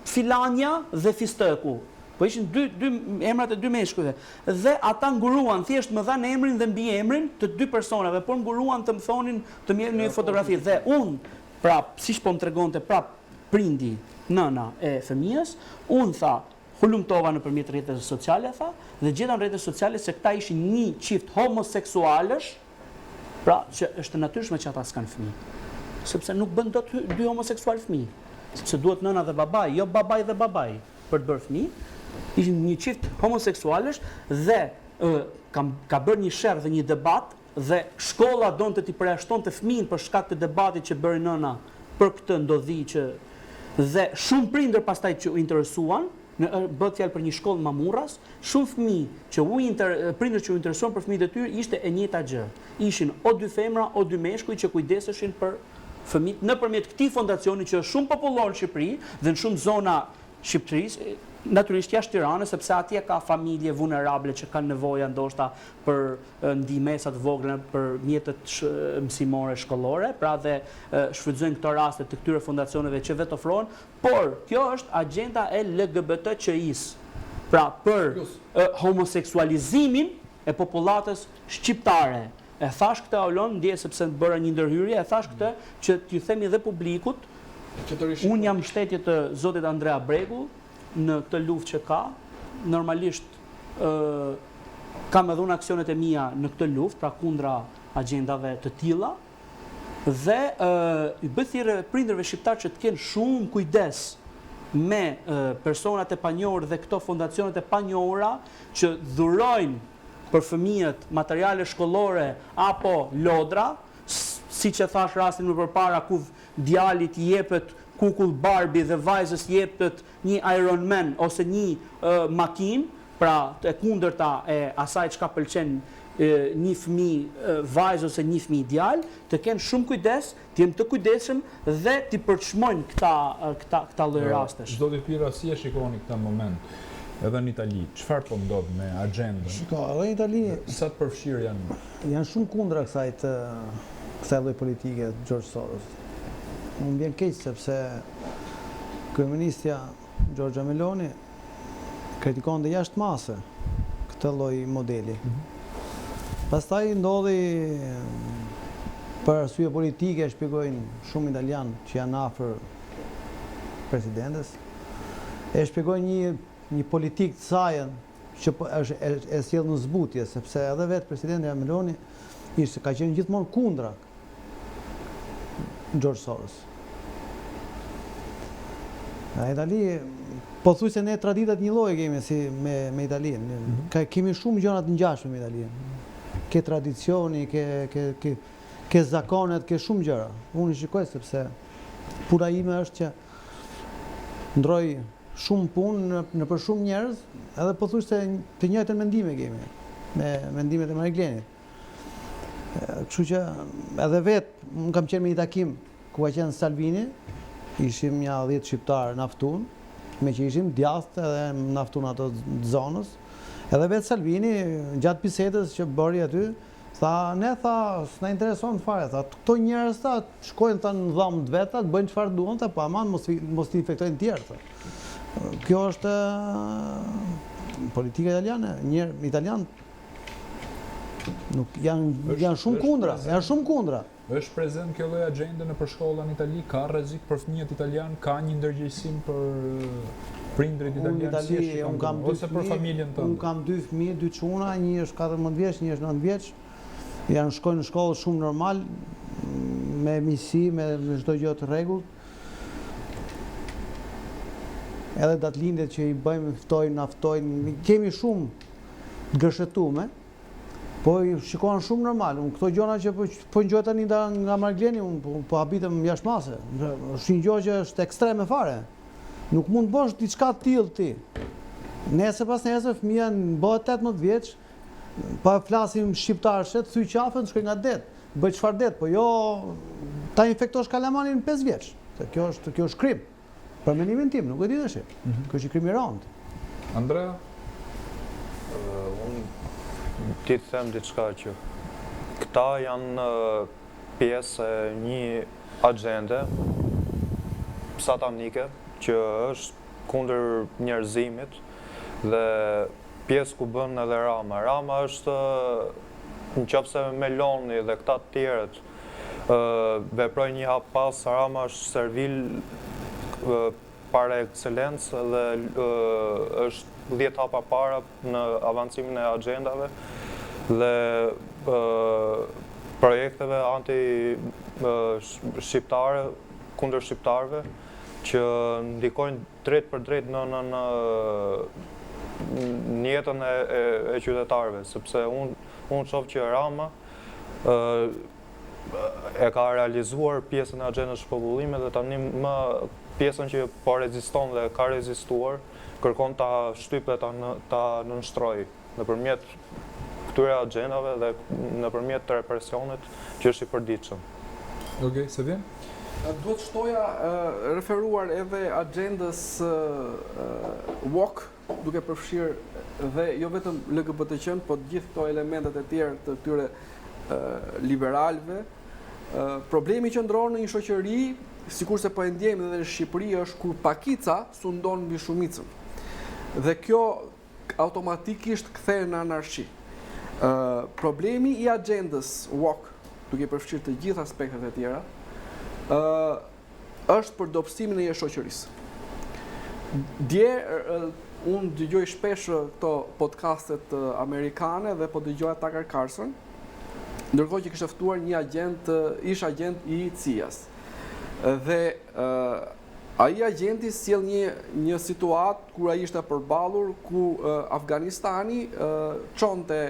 Filania dhe Fistëku. Po ishin dy emrat e dy meshkujve. Dhe ata nguruan, thjesht më dhanë emrin dhe mbi emrin të dy personave, por nguruan të më thonin të më jepnin një fotografi. Dhe unë, prap, siç po më tregonte prap prindi, nëna e fëmijës, unë tha, hulumtova nëpërmjet rrjeteve sociale, tha, dhe gjeta në rrjetet sociale se këta ishin një çift homoseksualësh, pra që është natyrshme që ata s'kan fëmijë. Sepse nuk bën dot dy homoseksual fëmijë. Sepse duhet nëna dhe babai, jo babai dhe babai për të bërë fëmijë. Ishin një çift homoseksualësh dhe ka bërë një sherr dhe një debat dhe shkolla donte t'i përjashtonte fëmijën për shkak të debatit që bëri nëna për këtë ndodhi që dhe shumë prindër pastaj që u interesuan, bëhet fjalë për një shkollë Mamurras, shumë fëmijë që prindër që u interesuan për fëmijët e tyre ishte e njëjta gjë. Ishin o dy femra o dy meshkuj që kujdeseshin për fëmijët nëpërmjet këtij fondacioni që është shumë popullor në Shqipëri dhe në shumë zona Shqipërisë, natyrisht jashtë Tiranës, sepse atje ka familje vulnerable që kanë nevoja ndoshta për ndihmesa të vogla për mjetet mësimore shkollore, pra dhe shfrytëzojnë këto raste të këtyre fondacioneve që vetë ofrohen, por kjo është agjenda e LGBTQI-s. Pra për homoseksualizimin e popullatës shqiptare. E thash këtë Aulon, ndje sepse bëra një ndërhyrje, e thash këtë që t'ju themi dhe publikut, unë jam shtetje të zotit Andrea Bregu në këtë luftë që ka. Normalisht kam edhe unë aksionet e mia në këtë luftë, pra kundra agjendave të tilla, dhe i bëj thirrje prindërve shqiptar që të kenë shumë kujdes me personat e panjohur dhe këto fondacionet e panjohura që dhurojnë për fëmijët materiale shkollore apo lodra, siç e thash rastin më përpara ku djalit i jepet kukull Barbie dhe vajzës jepet një Iron Man ose një makinë, pra e kundërta e asaj çka pëlqen një fëmijë vajzë ose një fëmijë djalë, të kenë shumë kujdes, të jenë të kujdesshëm dhe të përçmojnë këta lloj rastesh. Zoti Pira, si e shikoni këtë moment? Edhe në Itali, çfarë po ndodh me agjendën? Shiko, edhe në Itali sa të përfshirë janë? Janë shumë kundra kësaj lloj politike të George Soros. Unë vjen keq sepse kryeministja Giorgia Meloni kritikon dhe jashtë mase këtë lloj modeli. Pastaj ndodhi për arsye politike, shpjegojnë shumë italianë që janë afër presidentes, e shpjegojnë një politikë të sajën që e sjell në zbutje, sepse edhe vetë presidenti Meloni ka qenë gjithmonë kundra George Soros. Në Itali, po thuj se ne traditat një lloj kemi si me Italinë. Kemi shumë gjëra të ngjashme me Italinë. Ke tradicioni, ke zakonet, ke shumë gjëra. Unë i shikoj sepse puna ime është që ndroj shumë punë në për shumë njerëz, edhe po thuj se të njëjtën mendime kemi, me mendimet e Mariglenit. Kështu që edhe vetë, unë kam qenë me një takim ku ka qenë Salvini, ishim një 10 shqiptarë naftun, me që ishim djathtë edhe naftun ato zonës, edhe vetë Salvini, gjatë bisedës që bëri aty, tha, s'na intereson fare, tha, këto njerëz ta shkojnë ta në dhamë të veta, të bëjnë çfarë duan, po aman mos t'i infektojnë tjerë. Kjo është politika italiane, italianë janë shumë kundra, Është prezent kjo lloj agjende në shkolla në Itali, ka rrezik për fëmijët italianë, ka një ndërgjegjësim për prindrit italianë, ose për familjen tënde. Unë kam 2 fëmijë, 2 çuna, një është 14 vjeç, një është 9 vjeç. Janë shkojnë në shkollë shumë normal, me misi, me çdo gjë të rregullt. Edhe datëlindjet që i bëjmë, ftojnë, kemi shumë të gërshetume, po i shikohen shumë normal. Këto gjona që po ngjoj tani nga Margleni, unë po habitem jashtë mase. Është një gjë që është ekstreme fare. Nuk mund të bësh diçka të tillë ti. Nesër pas nesër fëmia bëhet 18 vjeç, pa flasim shqiptar, thyj qafën, shkoj nga det. Bëj çfarë det, po jo ta infektosh kalamanin në 5 vjeç. Kjo është krim. Për mendimin tim, nuk e di tash. Kjo është krim i rëndë. Andrea, ti të them diçka që këta janë pjesë e një agjende satanike që është kundër njerëzimit dhe pjesë ku bën edhe Rama. Rama është nëse Meloni dhe këta të tjerët veprojnë një hap pas, Rama është servil par excelencë dhe është 10 hapa para në avancimin e agendave dhe projekteve anti-shqiptare, kundër shqiptarëve, që ndikojnë drejt për drejt në jetën e qytetarëve, sepse unë shoh që Rama e ka realizuar pjesën e agendës shpopullimit dhe tani më pjesën që po reziston dhe ka rezistuar, kërkon ta shtypë dhe ta nënshtrojë nëpërmjet këtyre agendave dhe nëpërmjet të represionit që është i përditshëm. Okej, se vjen? Duhet shtoja referuar edhe agendës woke, duke përfshirë dhe jo vetëm LGBT-qen, po gjithë këto elementet e tjerë të këtyre liberalëve. Problemi që ndron në një shoqëri, sikurse po e ndjejmë edhe në Shqipëri, është kur pakica sundon mbi shumicën. Dhe kjo automatikisht kthehet në anarshi. Problemi i agendës woke, duke përfshirë të gjithë aspektet e tjera, është për dobësimin e një shoqërisë. Dje unë dëgjoj shpesh këto podcastet amerikane dhe po dëgjoja Tucker Carlson, ndërkohë që kishte ftuar një ish agent i CIA-s. Dhe ai agenti sjell një situatë kur ai ishte përballur ku Afganistani çonte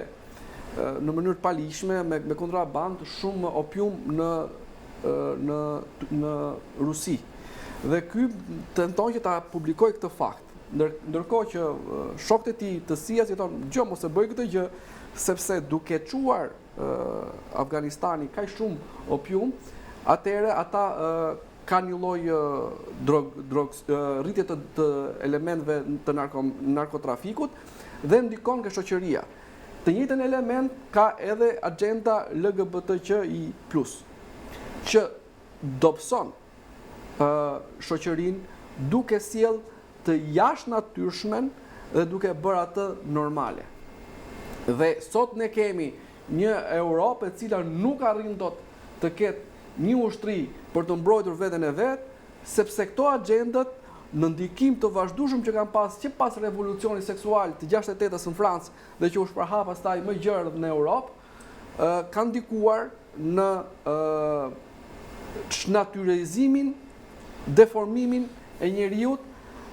në mënyrë të palishme me kontraband shumë opium në Rusi. Dhe ky tenton që ta publikoj këtë fakt. Ndërkohë që shokët e tij të CIA-s i thonë, "Gjë, mos e bëj këtë gjë, sepse duke çuar Afganistani kaq shumë opium, atëherë ata kanë një lloj rritje të elementeve të narkotrafikut dhe ndikon nga shoqëria." Të njëjtën element ka edhe agenda LGBTQI+, që dobëson shoqërinë duke sjell të jashtënatyrshmen dhe duke bërë atë normale. Dhe sot ne kemi një Europë e cila nuk arrin dot të ketë një ushtri për të mbrojtur veten e vet, sepse këto agendat në ndikim të vazhdueshëm që kanë pas që pas revolucionit seksual të 68-s në Francë dhe që u shpërhap pastaj më gjerë në Europë, kanë ndikuar në natyralizimin, deformimin e njeriut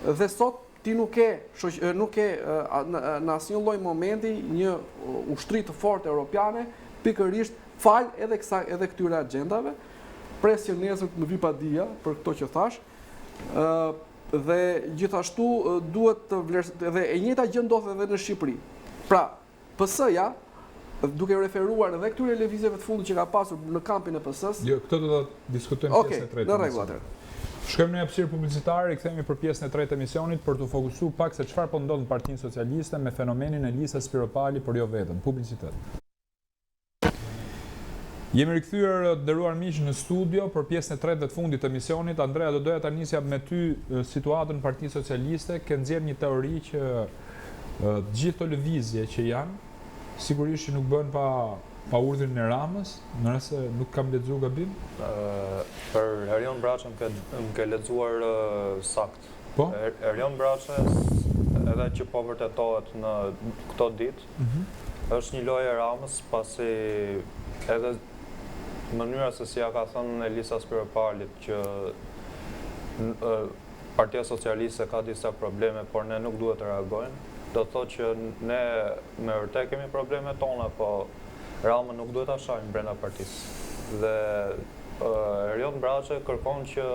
dhe sot ti nuk ke në asnjë lloj momenti një ushtri të fortë europiane pikërisht fal edhe këtyre agendave. Presë nesër të më vi padia për këto që thash. Dhe gjithashtu duhet të dhe e njëjta gjë ndodh edhe në Shqipëri. Pra, PS-ja, duke referuar edhe këtyre lëvizjeve të fundit që ka pasur në kampin e PS-s. Jo, këtë do ta diskutojmë pjesën e tretë. Në rregull atëherë. Shkojmë në hapësirë publicitare, i kthehemi për pjesën e tretë të emisionit për të fokusuar pak se çfarë po ndodh në Partinë Socialiste me fenomenin e Lisës Spiropali, por jo vetëm. Publicitet. Jemi rikthyer nderuar miq në studio për pjesën e tretë të fundit të emisionit. Andrea, do doja ta nisja me ty situatën në Partinë Socialiste. Ke nxjerr një teori që gjithë këto lëvizje që janë sigurisht që nuk bën pa urdhrin e Ramës, nëse nuk kam lexuar gabim. Për Erion Braçën më ke lexuar sakt. Po? Erion Braça, edhe që po vërtetohet në këto ditë, është një lojë e Ramës, pasi edhe mënyra se si ja ka thënë Elisa Spiropalit që Partia Socialiste ka disa probleme, por ne nuk duhet të reagojnë, do të thotë që ne me vërtet kemi probleme tona, po Rama nuk duhet ta shajmë brenda partisë. Dhe Erion Braça kërkon që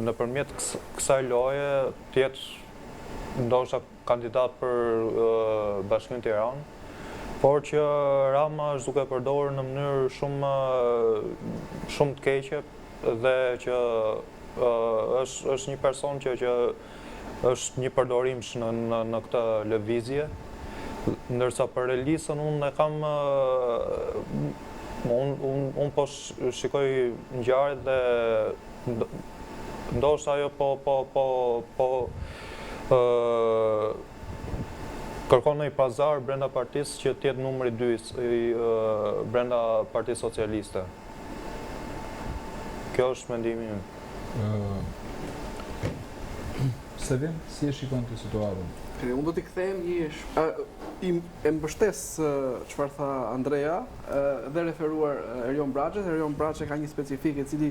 nëpërmjet kësaj loje të jetë ndoshta kandidat për Bashkimin Tiranë, por që Rama është duke përdorur në mënyrë shumë të keqe dhe që është një person që është një përdorimsh në këtë lëvizje, ndërsa për Elisën unë po shikoj ngjarjet dhe ndoshta ajo kërkon një pazar brenda partisë që tjetë numri 2 brenda Partisë Socialiste. Kjo është mendimi im. Sevim, si e shikon të situatën? Unë do t'i kthehem e mbështes çfarë tha Andrea dhe referuar Erion Braçës. Erion Braçë ka një specifik e cili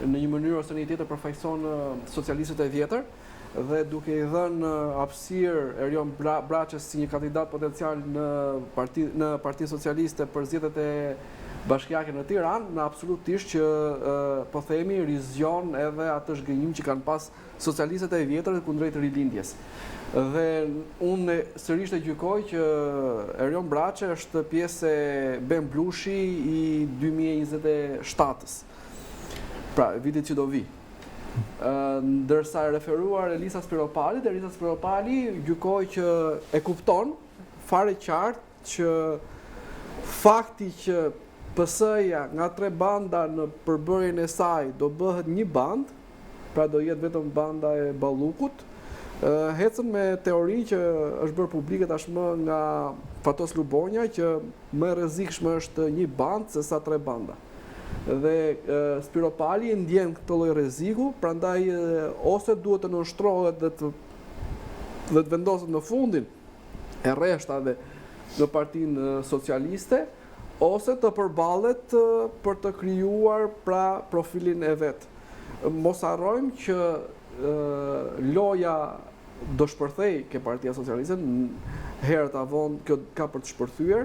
në një mënyrë ose në një tjetër përfaqëson socialistët e vjetër dhe duke i dhënë hapësirë Erion Braçës si një kandidat potencial në Partinë Socialiste për zgjedhjet e bashkiake në Tiranë, në absolutisht që po themi rizjon edhe atë zhgënjim që kanë pas socialistët e vjetër kundrejt rilindjes. Dhe unë sërish të gjykoj që Erion Braçë është pjesë e Ben Blushi i 2027-ës, pra vitit që do vi. Ndërsa e referuar Elisa Spiropali gjykoj që e kupton fare qartë që fakti që PS-ja nga 3 banda në përbërjen e saj do bëhet një band, pra do jetë vetëm banda e Ballukut, hecën me teori që është bërë publike tashmë nga Fatos Lubonja që më e rrezikshme është një band se sa 3 banda. Dhe Spiropali ndjen këtë lloj rreziku, prandaj ose duhet të nënshtrohet dhe të vendoset në fundin e rreshtave në Partinë Socialiste, ose të përballet për të krijuar pra profilin e vet. Mos harrojmë që loja do shpërthej ke Partia Socialiste, herët avon kjo ka për të shpërthyer.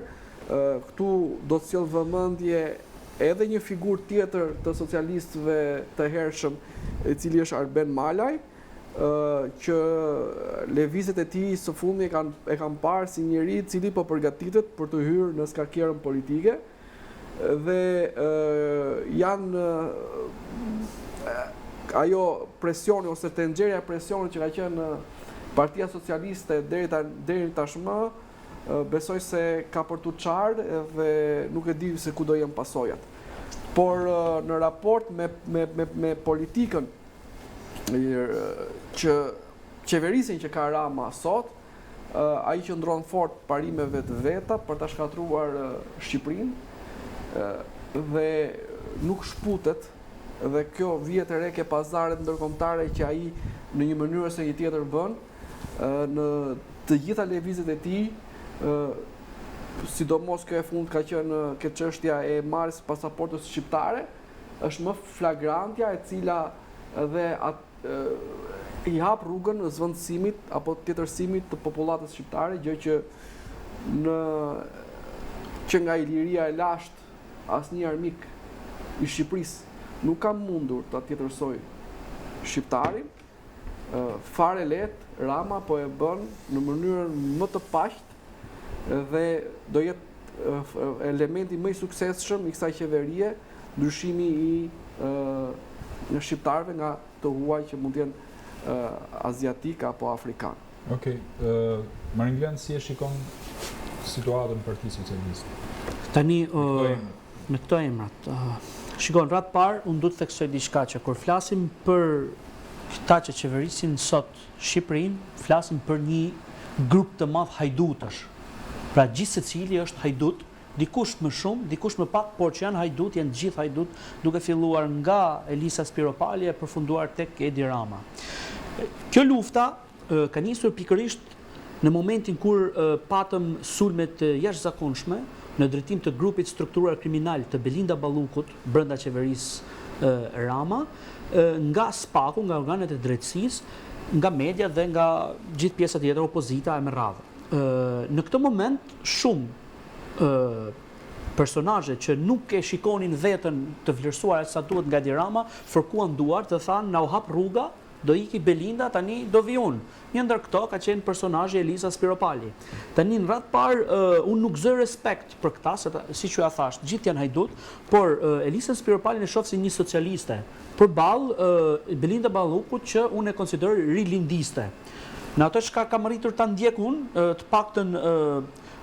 Këtu do të sjell vëmendje edhe një figurë tjetër të socialistëve të hershëm, i cili është Arben Malaj, që lëvizjet e tij së fundmi e kanë parë si njëri i cili po përgatitet për të hyrë në skakierën politike dhe janë ajo presioni ose tenxheria e presionit që ka qenë Partia Socialiste deri tashmë, besoj se ka për të qarë dhe nuk e di se ku do jenë pasojat. Por në raport me politikën që qeverisin që ka Rama sot, ai qëndron fort parimeve të veta për ta shkatruar Shqipërinë dhe nuk shputet, dhe kjo vjet e re ke pazaret ndërkombëtare që ai në një mënyrë ose një tjetër bën në të gjitha lëvizjet e tij, sidomos kjo e fund ka qenë këtë çështja e marrjes pasaportës shqiptare, është më flagrantja e cila dhe i hap rrugën zvendësimit apo tjetërsimit të popullatës shqiptare, gjë që nga Iliria e lashtë asnjë armik i Shqipërisë nuk ka mundur ta tjetërsoj shqiptarin. Fare lehtë Rama po e bën në mënyrën më të paqë dhe do jetë elementi më i suksesshëm i kësaj qeverie, ndryshimi i shqiptarëve nga të huaj që mund të jenë aziatik apo afrikan. Okej, Maringlen, si e shikon situatën në Partisë Socialiste? Tani me këto emrat, shikon, ratë parë, unë du të theksoj diçka që kur flasim për ta që qeverisin sot Shqipërinë, flasim për një grup të madh hajdutësh. Pra gjithë secili është hajdut, dikush më shumë, dikush më pak, por që janë hajdut, janë gjithë hajdut, duke filluar nga Elisa Spiropali e përfunduar tek Edi Rama. Kjo lufta ka nisur pikërisht në momentin kur patëm sulmet jashtëzakonshme në drejtim të grupit strukturar kriminal të Belinda Ballukut brenda qeverisë Rama, nga SPAK-u, nga organet e drejtësisë, nga media dhe nga gjithë pjesa tjetër, opozita e me radhë. Në këtë moment shumë personazhe që nuk e shikonin veten të vlerësuar sa duhet nga Edi Rama, fërkuan duart dhe thanë na u hap rruga, do iki Belinda, tani do vi unë. Një ndër këto ka qenë personazhi Elisa Spiropali. Tani në radhë parë unë nuk zë respekt për këta, se siç ju ja thash, gjithë janë hajdut, por Elisa Spiropali e shoh si një socialiste, përballë Belinda Ballukut që unë e konsideroj rilindiste. Në ato çka kam arritur ta ndjek unë, të paktën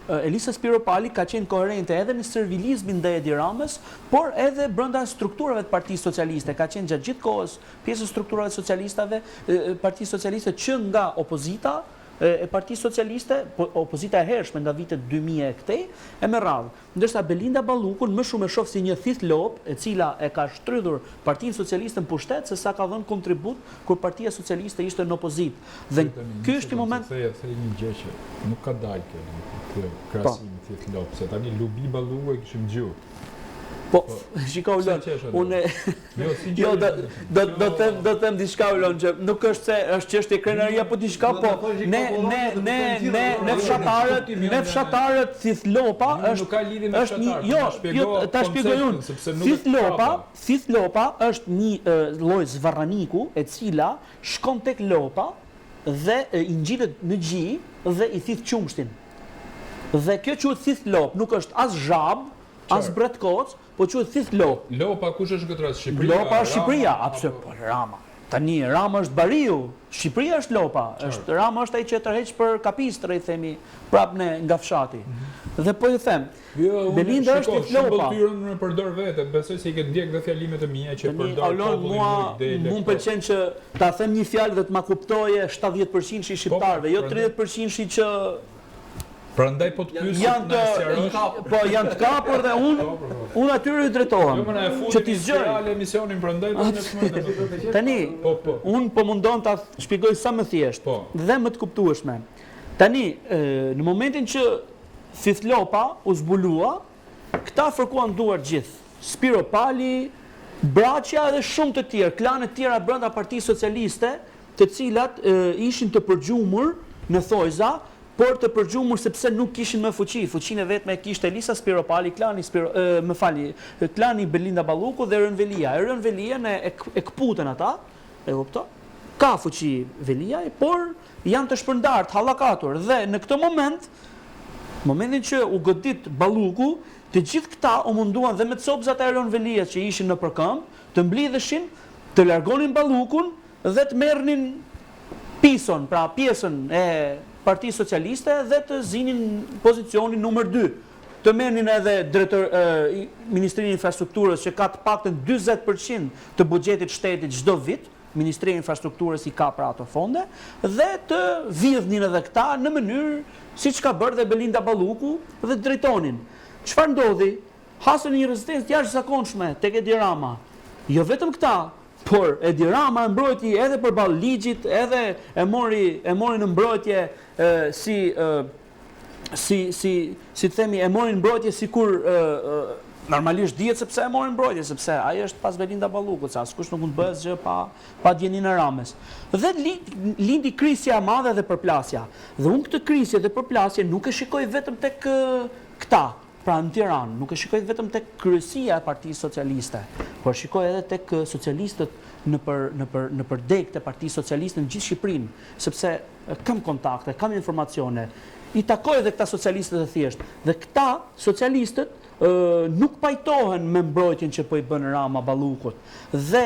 Elisa Spiropali ka qenë koherente edhe në servilizmin ndaj Edi Ramës, por edhe brenda strukturave të Partisë Socialiste. Ka qenë gjatë gjithë kohës pjesë e strukturave socialistave, Partisë Socialiste që nga opozita e Partisë Socialiste, opozita e hershme nga vitet 2000 e këtej, e me radhë. Ndërsa Belinda Ballukun më shumë e shoh si një thith lop, e cila e ka shtrydhur Partinë Socialiste në pushtet, se sa ka dhënë kontribut kur Partia Socialiste ishte në opozitë. Dhe ky është i moment. Thej një gjë që nuk ka dalë kjo krahasimi thith lop, se tani Lubi Balluku e kishim gjuhë. Po, shiko Ulon, unë do them diçka Ulon, që nuk është se është çështje krenaria apo diçka, po ne fshatarët thith lopa është jo, ta shpjegoj unë. Thith lopa është një lloj zvarraniku e cila shkon tek lopa dhe i ngjitet në gji dhe i thith qumshtin. Dhe kjo quhet thith lop, nuk është as zhab, as bretkoc, po quhet thith lop. Lopa kush është këtë rast? Shqipëria? Lopa është Shqipëria, absolutisht, po Rama. Tani Rama është Bariu, Shqipëria është Lopa, Rama është ai që tërheq për kapistër, i themi, prapë nga fshati. Dhe po ju them, Belinda është thith lopa. Shqipëtyrën në përdor vete, besoj se i ke ndjek dhe fjalimet e mia që përdor popullin ide. Mua pëlqen që ta them një fjalë dhe të ma kuptoje 70% shqiptarëve, jo 30% që prandaj po të pyesim në sqarosh. Po janë të kapur dhe unë atyre i drejtohem. Që ti zgjoj emisionin prandaj do të më. Tani, unë po mundon ta shpjegoj sa më thjesht dhe më të kuptueshme. Tani, në momentin që thith lopa u zbulua, këta fërkuan duar gjithë. Spiropali, Braçja dhe shumë të tjerë, klanet tjera brenda Partisë Socialiste, të cilat ishin të përgjumur në thojza, por të përgjumur sepse nuk kishin më fuqi. Fuqinë vetme e kishte Elisa Spiropali, klani Belinda Balluku dhe Erën Velia. Erën Velia e kputën ata, e kupton? Ka fuqi Velia, por janë të shpërndarë, të hallakatur. Dhe në këtë momentin që u godit Balluku, të gjithë këta u munduan dhe me copzat e Erën Velia që ishin në përkëmbë, të mblidheshin, të largonin Ballukun dhe të merrnin pison, pra pjesën e Partisë Socialiste dhe të zinin pozicionin numër 2. Të merrnin edhe Ministrinë e Infrastrukturës që ka të paktën 40% të buxhetit shtetit çdo vit, Ministria e Infrastrukturës i ka pra ato fonde, dhe të vidhnin edhe këta në mënyrë siç ka bërë dhe Belinda Balluku dhe drejtonin. Çfarë ndodhi? Hasën një rezistencë jashtëzakonshme tek Edi Rama. Jo vetëm këta, por Edi Rama e mbrojti edhe përballë ligjit, edhe e mori në mbrojtje si themi, e mori në mbrojtje sikur normalisht dihet sepse e mori në mbrojtje, sepse ai është pas Belinda Ballukut, sa askush nuk mund të bëhet gjë pa djenin e Ramës. Dhe lindi krisja e madhe dhe përplasja. Dhe unë këtë krisje dhe përplasje nuk e shikoj vetëm tek këta. Pra në Tiranë, nuk e shikoj vetëm tek kryesia e Partisë Socialiste, por shikoj edhe tek socialistët në përdek të Partisë Socialiste në gjithë Shqipërinë, sepse kam kontakte, kam informacione, i takoj edhe këta socialistët e thjeshtë. Dhe këta socialistët nuk pajtohen me mbrojtjen që po i bën Rama Ballukut. Dhe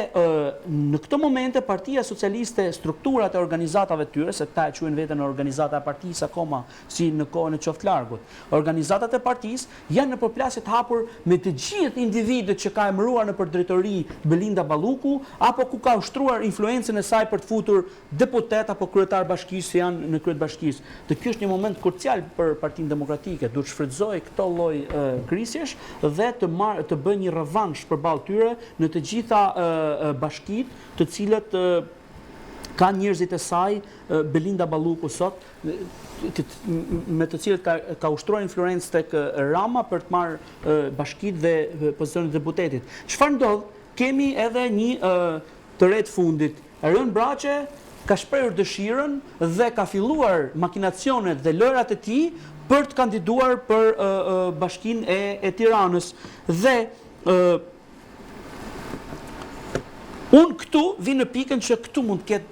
në këtë momente Partia Socialiste, strukturat e organizatave tyre, se këta e quajnë veten organizata e partisë akoma si në kohën e qoftë largut. Organizatat e partisë janë në përplasje të hapur me të gjithë individët që ka emëruar në përdrejtori Belinda Balluku, apo ku ka ushtruar influencën e saj për të futur deputet apo kryetar bashkisë që janë në kryet bashkisë. Dhe ky është një moment krucial për Partinë Demokratike, duhet shfrytëzoj këto lloj krisje dhe të bëjë një revansh përballë tyre në të gjitha bashkitë të cilët kanë njerëzit e saj Belinda Balluku sot, me të cilët ka ushtruar influencë tek Rama për të marrë bashkitë dhe pozicionin e deputetit. Çfarë ndodh? Kemi edhe një të re të fundit. Erën Braçe ka shprehur dëshirën dhe ka filluar makinacionet dhe lojrat e tij për të kandiduar për bashkinë e Tiranës. Dhe unë këtu vi në pikën që këtu mund të ketë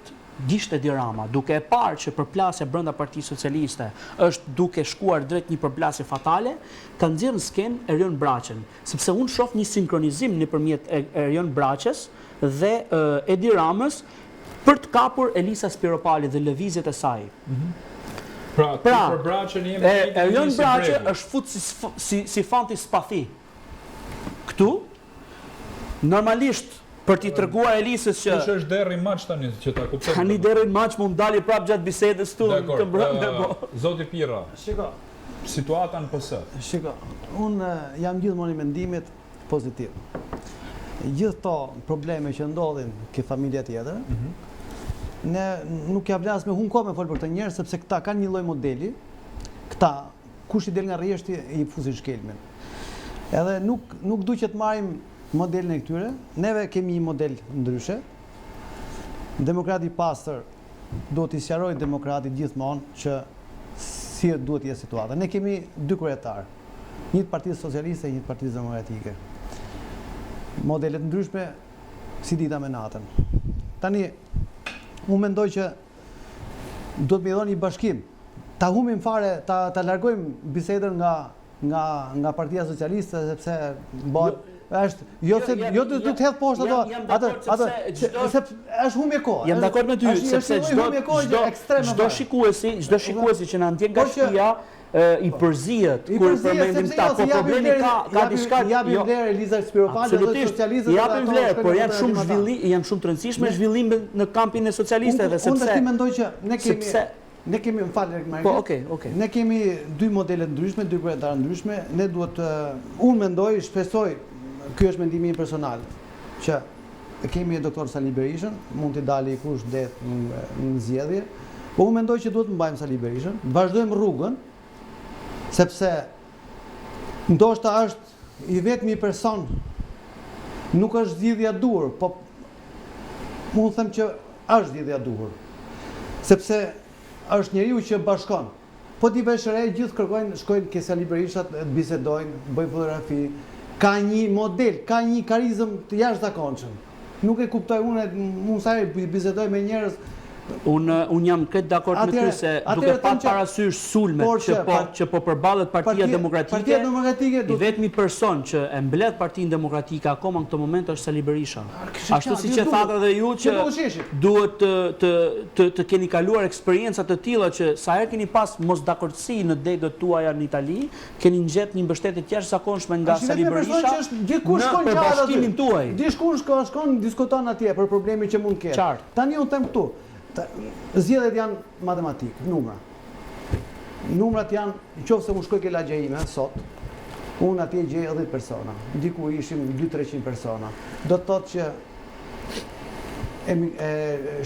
gisht Edi Rama, duke e parë që përplasja brenda Partisë Socialiste është duke shkuar drejt një përplasje fatale, ka nxjerrë në skenë Erën Braçen, sepse unë shoh një sinkronizim nëpërmjet Erën Braçes dhe Edi Ramës për të kapur Elisa Spiropali dhe lëvizjet e saj. Pra, për Braçën jemi Erjon Braçe është fut si fanti spathi. Këtu, normalisht, për t'i treguar Elisës që... Kush është deri maç tani, që ta kuptoj. Tani deri maç mund dali prapë gjatë bisedës tu të mbrëmje. Zoti Pirra, Shiko, situata në PS. Shiko, unë jam gjithmonë i mendimit pozitiv. Gjithë to probleme që ndodhin ke familja tjetër, ne nuk ja vlas me hunë kohë me folë për këta njerëz, sepse këta kanë një lloj modeli, këta, kush i del nga rrjeshti i fusin shkelmin. Edhe nuk duhet që të marrim modelin e këtyre, neve kemi një model ndryshe. Demokrati i pastër duhet t'i sqarojë demokratit gjithmonë që si duhet të jetë situata. Ne kemi dy kryetarë, një të Partisë Socialiste e një të Partisë Demokratike. Modelet ndryshme si dita me natën. Tani, unë mendoj që duhet me dhënë një bashkim. Ta humim fare, ta largojmë bisedën nga Partia Socialiste, sepse bëhet është jo të hedh poshtë ato është humbje kohë. Jam dakord me ty, sepse çdo shikuesi që na ndjen nga shtëpia i përzihet kur përmendim ta, po problemi ka diçka. Japim vlerë Eliza Spiropali dhe socialistët. Japim vlerë, por janë shumë të rëndësishme zhvillime në kampin e socialistëve, sepse unë mendoj që ne kemi më falë Margarita. Po, okay. Ne kemi dy modele ndryshme, dy kryetarë ndryshme. Ne duhet unë mendoj, shpresoj, ky është mendimi im personal, që kemi doktor Sali Berishën, mund t'i dali kush det në zgjedhje, po unë mendoj që duhet të mbajmë Sali Berishën, vazhdojmë rrugën, sepse ndoshta është i vetmi person, nuk është zgjidhja duhur, po mund them që është zgjidhja duhur, sepse është njeriu që bashkon. Po ti vesh re, gjithë kërkojnë, shkojnë ke Sali Berisha të bisedojnë, bëjnë fotografi, ka një model, ka një karizëm të jashtëzakonshëm. Nuk e kuptoj unë sa bisedoj me njerëz. Unë jam këtë dakord me ty se duke pa parasysh sulme që po përballet Partia Demokratike, i vetmi person që e mbledh Partinë Demokratike akoma në këtë moment është Sali Berisha. Ashtu siç e thatë edhe ju që duhet të keni kaluar eksperjenca të tilla që sa herë keni pas mosdakordsi në degët tuaja në Itali, keni ngjet një mbështetje të jashtëzakonshme nga Sali Berisha në përbashkimin tuaj. Dikush shkon diskuton atje për problemin që mund të ketë. Tani unë them këtu, zgjedhjet janë matematik, numra. Numrat janë, nëse unë shkoj ke lagja ime sot, unë atje gjej 10 persona, diku ishim 200-300 persona. Do të thotë që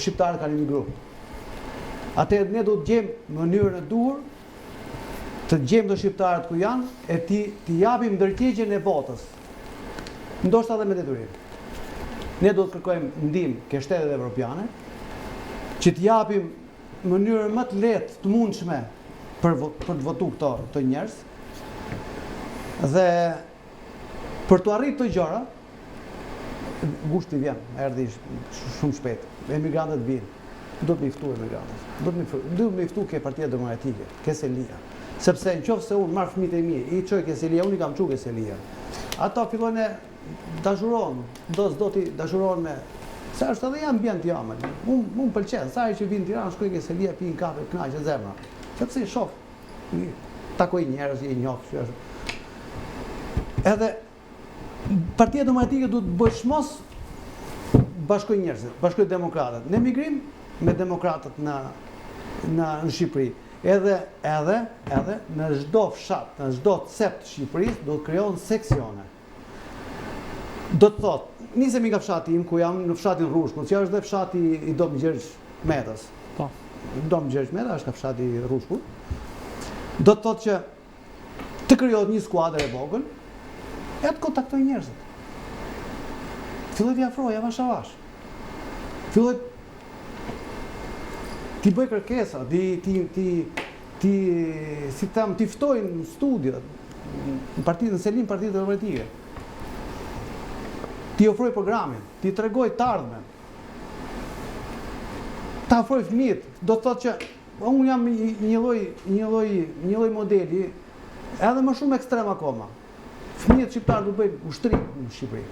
shqiptarët kanë emigruar. Atëherë ne do të gjejmë mënyrën e duhur të gjejmë të shqiptarët ku janë e t'i japim ndërgjegjjen e votës. Ndoshta edhe me detyrim. Ne do të kërkojmë ndihmë ke shtetet evropiane, që t'japim mënyrën më të lehtë të mundshme për të votuar këto njerëz. Dhe për të arritur këto gjëra, gushti vjen, erdhi shumë shpejt. Emigrantët vinë. Do të ftuaj emigrantët. Do të ftuaj ke Partia Demokratike, ke Selia. Sepse nëse unë marr fëmijët e mi, i çoj ke Selia, unë i kam çuar ke Selia. Ato fillojnë dashurohen, do t'i dashurohen me sa është edhe ambient jam. Unë pëlqen, sa herë që vin në Tiranë, shkoj ke Selia, pi një kafe, kënaqet zemra. Sepse i shoh, takoj njerëz, i njoh. Edhe Partia Demokratike duhet të bëjë mos bashkoj njerëzit, bashkoj demokratët. Në emigrim me demokratët në Shqipëri. Edhe në çdo fshat, në çdo cep të Shqipërisë do të krijohen seksione. Do të thotë, nisemi nga fshati im, ku jam në fshatin Rrushkull, që është dhe fshati i Dom Gjergj Metës. Po. Dom Gjergj Meta është ka fshati i Rrushkull. Do të thotë që të krijohet një skuadër e vogël, e të kontaktoj njerëzit. Filloj t'i afroj, avash avash. Filloj t'i bëj kërkesa, t'i ftojnë në studio, në Selim Partitë Demokratike. Ti ofroj programin, ti tregoj të ardhmen, ta ofroj fëmijët, do të thotë që unë jam një lloj modeli, edhe më shumë ekstrem akoma. Fëmijët shqiptarë do të bëjnë ushtri në Shqipëri.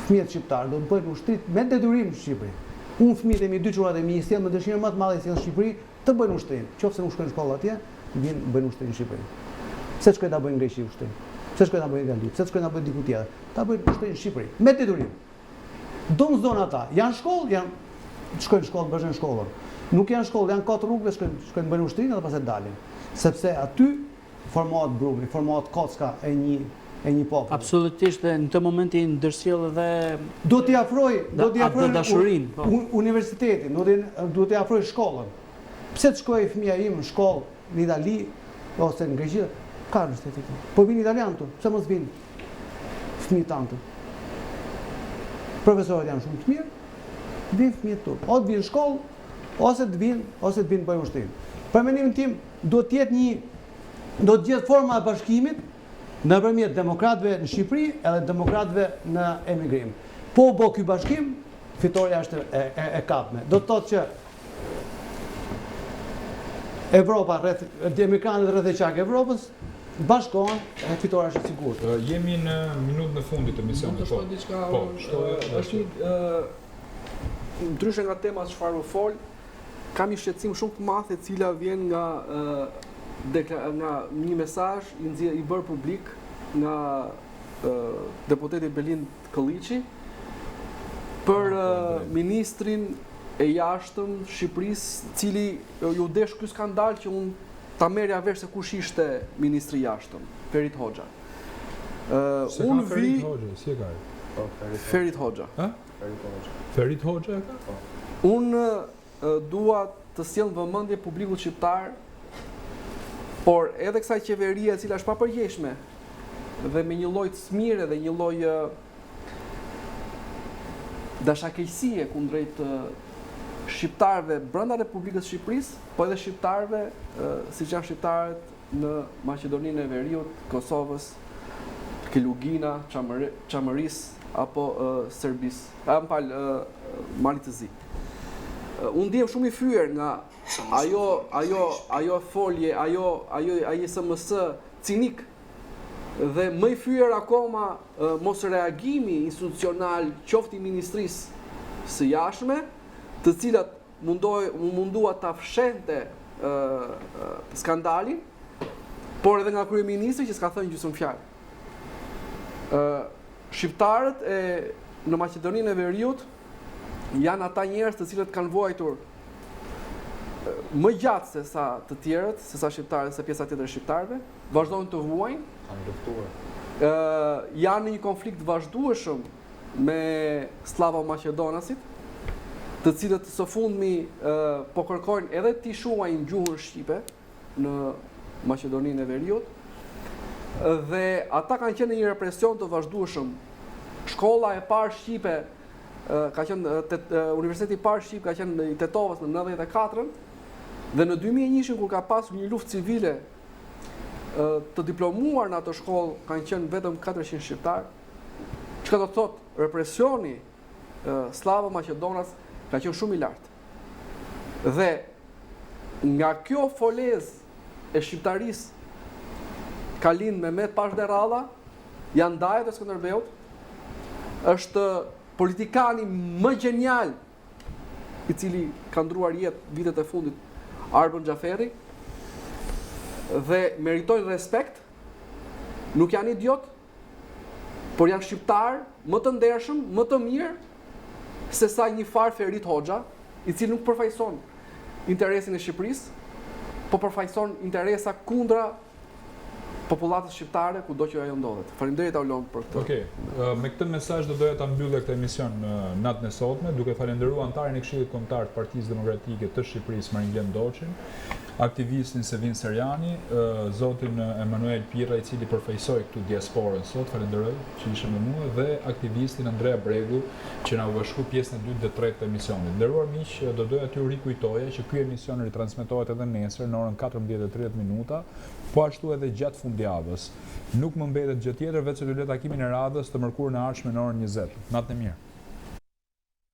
Fëmijët shqiptarë do të bëjnë ushtri me detyrim në Shqipëri. Unë fëmijët e mi, 2 çurat e mi, sjell me dëshirë më të madhe si në Shqipëri, të bëjnë ushtrim. Qofse nuk shkojnë në shkollë atje, bëjnë ushtrim në Shqipëri. Pse shkojnë ta bëjnë në Greqi ushtrim? Pse shkojnë ta bëjnë në Itali? Pse shkojnë ta bëjnë diku tjetër? Ta bëjnë ushtrim në Shqipëri, me detyrim. Don ata, janë shkollë, shkojnë në shkollë, bëjnë shkollën. Nuk janë shkollë, janë 4 rrugëve, shkojnë bëjnë ushtrim dhe pastaj dalin. Sepse aty formohet brumi, formohet kocka e një popull. Absolutisht, dhe në këtë moment i ndërsjell edhe do t'i afroj dashurinë, universitetin, do t'i afroj shkollën. Pse të shkojë fëmia im në shkollë në Itali ose në Greqi? Ka universitet këtu. Po vinë italianë këtu, pse mos vinë fëmijët tanë? Profesorët janë shumë të mirë, vinë fëmijët këtu. O të vinë në shkollë, ose të vinë bëjnë ushtrim. Për mendimin tim, do të gjetë forma e bashkimit nëpërmjet demokratëve në Shqipëri edhe demokratëve në emigrim. Po u bë ky bashkim, fitoria është e kapme. Do të thotë që Evropa emigrantë rreth e qak Evropës bashkohen e fitoria është e sigurt. Jemi në minutën e fundit të misionit. Po, diçka është ndryshe nga tema çfarë u fol, kam një shqetësim shumë të madh e cila vjen nga një mesazh i bërë publik nga deputeti Belind Kolliçi për ministrin e jashtëm Shqipërisë, cili ju desh ky skandal që unë ta merrja vesh se kush ishte ministri i jashtëm, Ferit Hoxha. Unë vi Ferit Hoxha. Ferit Hoxha e ka? Unë dua të sjell vëmendje publikut shqiptar, por edhe kësaj qeverie e cila është papërgjeshme dhe me një lloj të smire dhe një lloj dashakeqësie kundrejt shqiptarëve brenda Republikës së Shqipërisë, po edhe shqiptarëve siç janë shqiptarët në Maqedoninë e Veriut, Kosovës, Kelugina, Çamërisë apo Serbisë, Malit të Zi. Unë ndihem shumë i fyer nga ajo folje, ai SMS cinik dhe më i fyer akoma mos reagimi institucional qoftë i Ministrisë së Jashtme, të cilat mundua ta fshente skandalin, por edhe nga kryeministri që s'ka thënë gjysmë fjalë. Shqiptarët në Maqedoninë e Veriut janë ata njerëz të cilët kanë vuajtur më gjatë se sa të tjerët, se sa shqiptarët, se pjesa tjetër e shqiptarëve, vazhdojnë të vuajnë. Kanë luftuar. Janë në një konflikt vazhdueshëm me Slava Maqedonasit, të cilët së fundmi po kërkojnë edhe të shuajnë gjuhën shqipe në Maqedoninë e Veriut. Dhe ata kanë qenë në një represion të vazhdueshëm. Shkolla e parë shqipe ka qenë Universiteti i parë shqip ka qenë i Tetovës në 94-ën dhe në 2001 kur ka pasur një luftë civile të diplomuar në ato shkollë kanë qenë vetëm 400 shqiptar. Çka do të thotë represioni Slava Maqedonas ka qenë shumë i lartë. Dhe nga kjo folezë e shqiptarisë ka lind Mehmet Pashderalla, janë ndajet e Skënderbeut, është politikani më genial i cili ka ndruar jetë vitet e fundit, Arbën Xhaferi, dhe meritojnë respekt, nuk janë idiot, por janë shqiptar më të ndershëm, më të mirë se sa një far Ferit Hoxha, i cili nuk përfaqëson interesin e Shqipërisë, po përfaqëson interesa kundra popullatës shqiptare kudo që ajo ndodhet. Faleminderit Aulon për këtë. Okej, me këtë mesazh do doja ta mbyllë këtë emision natën e sotme, duke falendëruar antarin e Këshillit Kombëtar të Partisë Demokratike të Shqipërisë, Maringlen Doçin, aktivistin Sevin Serjani, zotin Emanuel Pirra, i cili përfaqësoi këtu diasporën sot, falenderoj që ishe me mua, dhe aktivistin Andrea Bregu, që na u bashku pjesën e 2 dhe 3 të emisionit. Nderuar miq, do doja t'ju rikujtoja që ky emision ritransmetohet edhe nesër në orën 14:30, po ashtu edhe gjatë fundjavës. Nuk më mbetet gjë tjetër veç se t'ju le takimin e radhës të mërkurën e ardhshme në orën 20. Natë e mirë.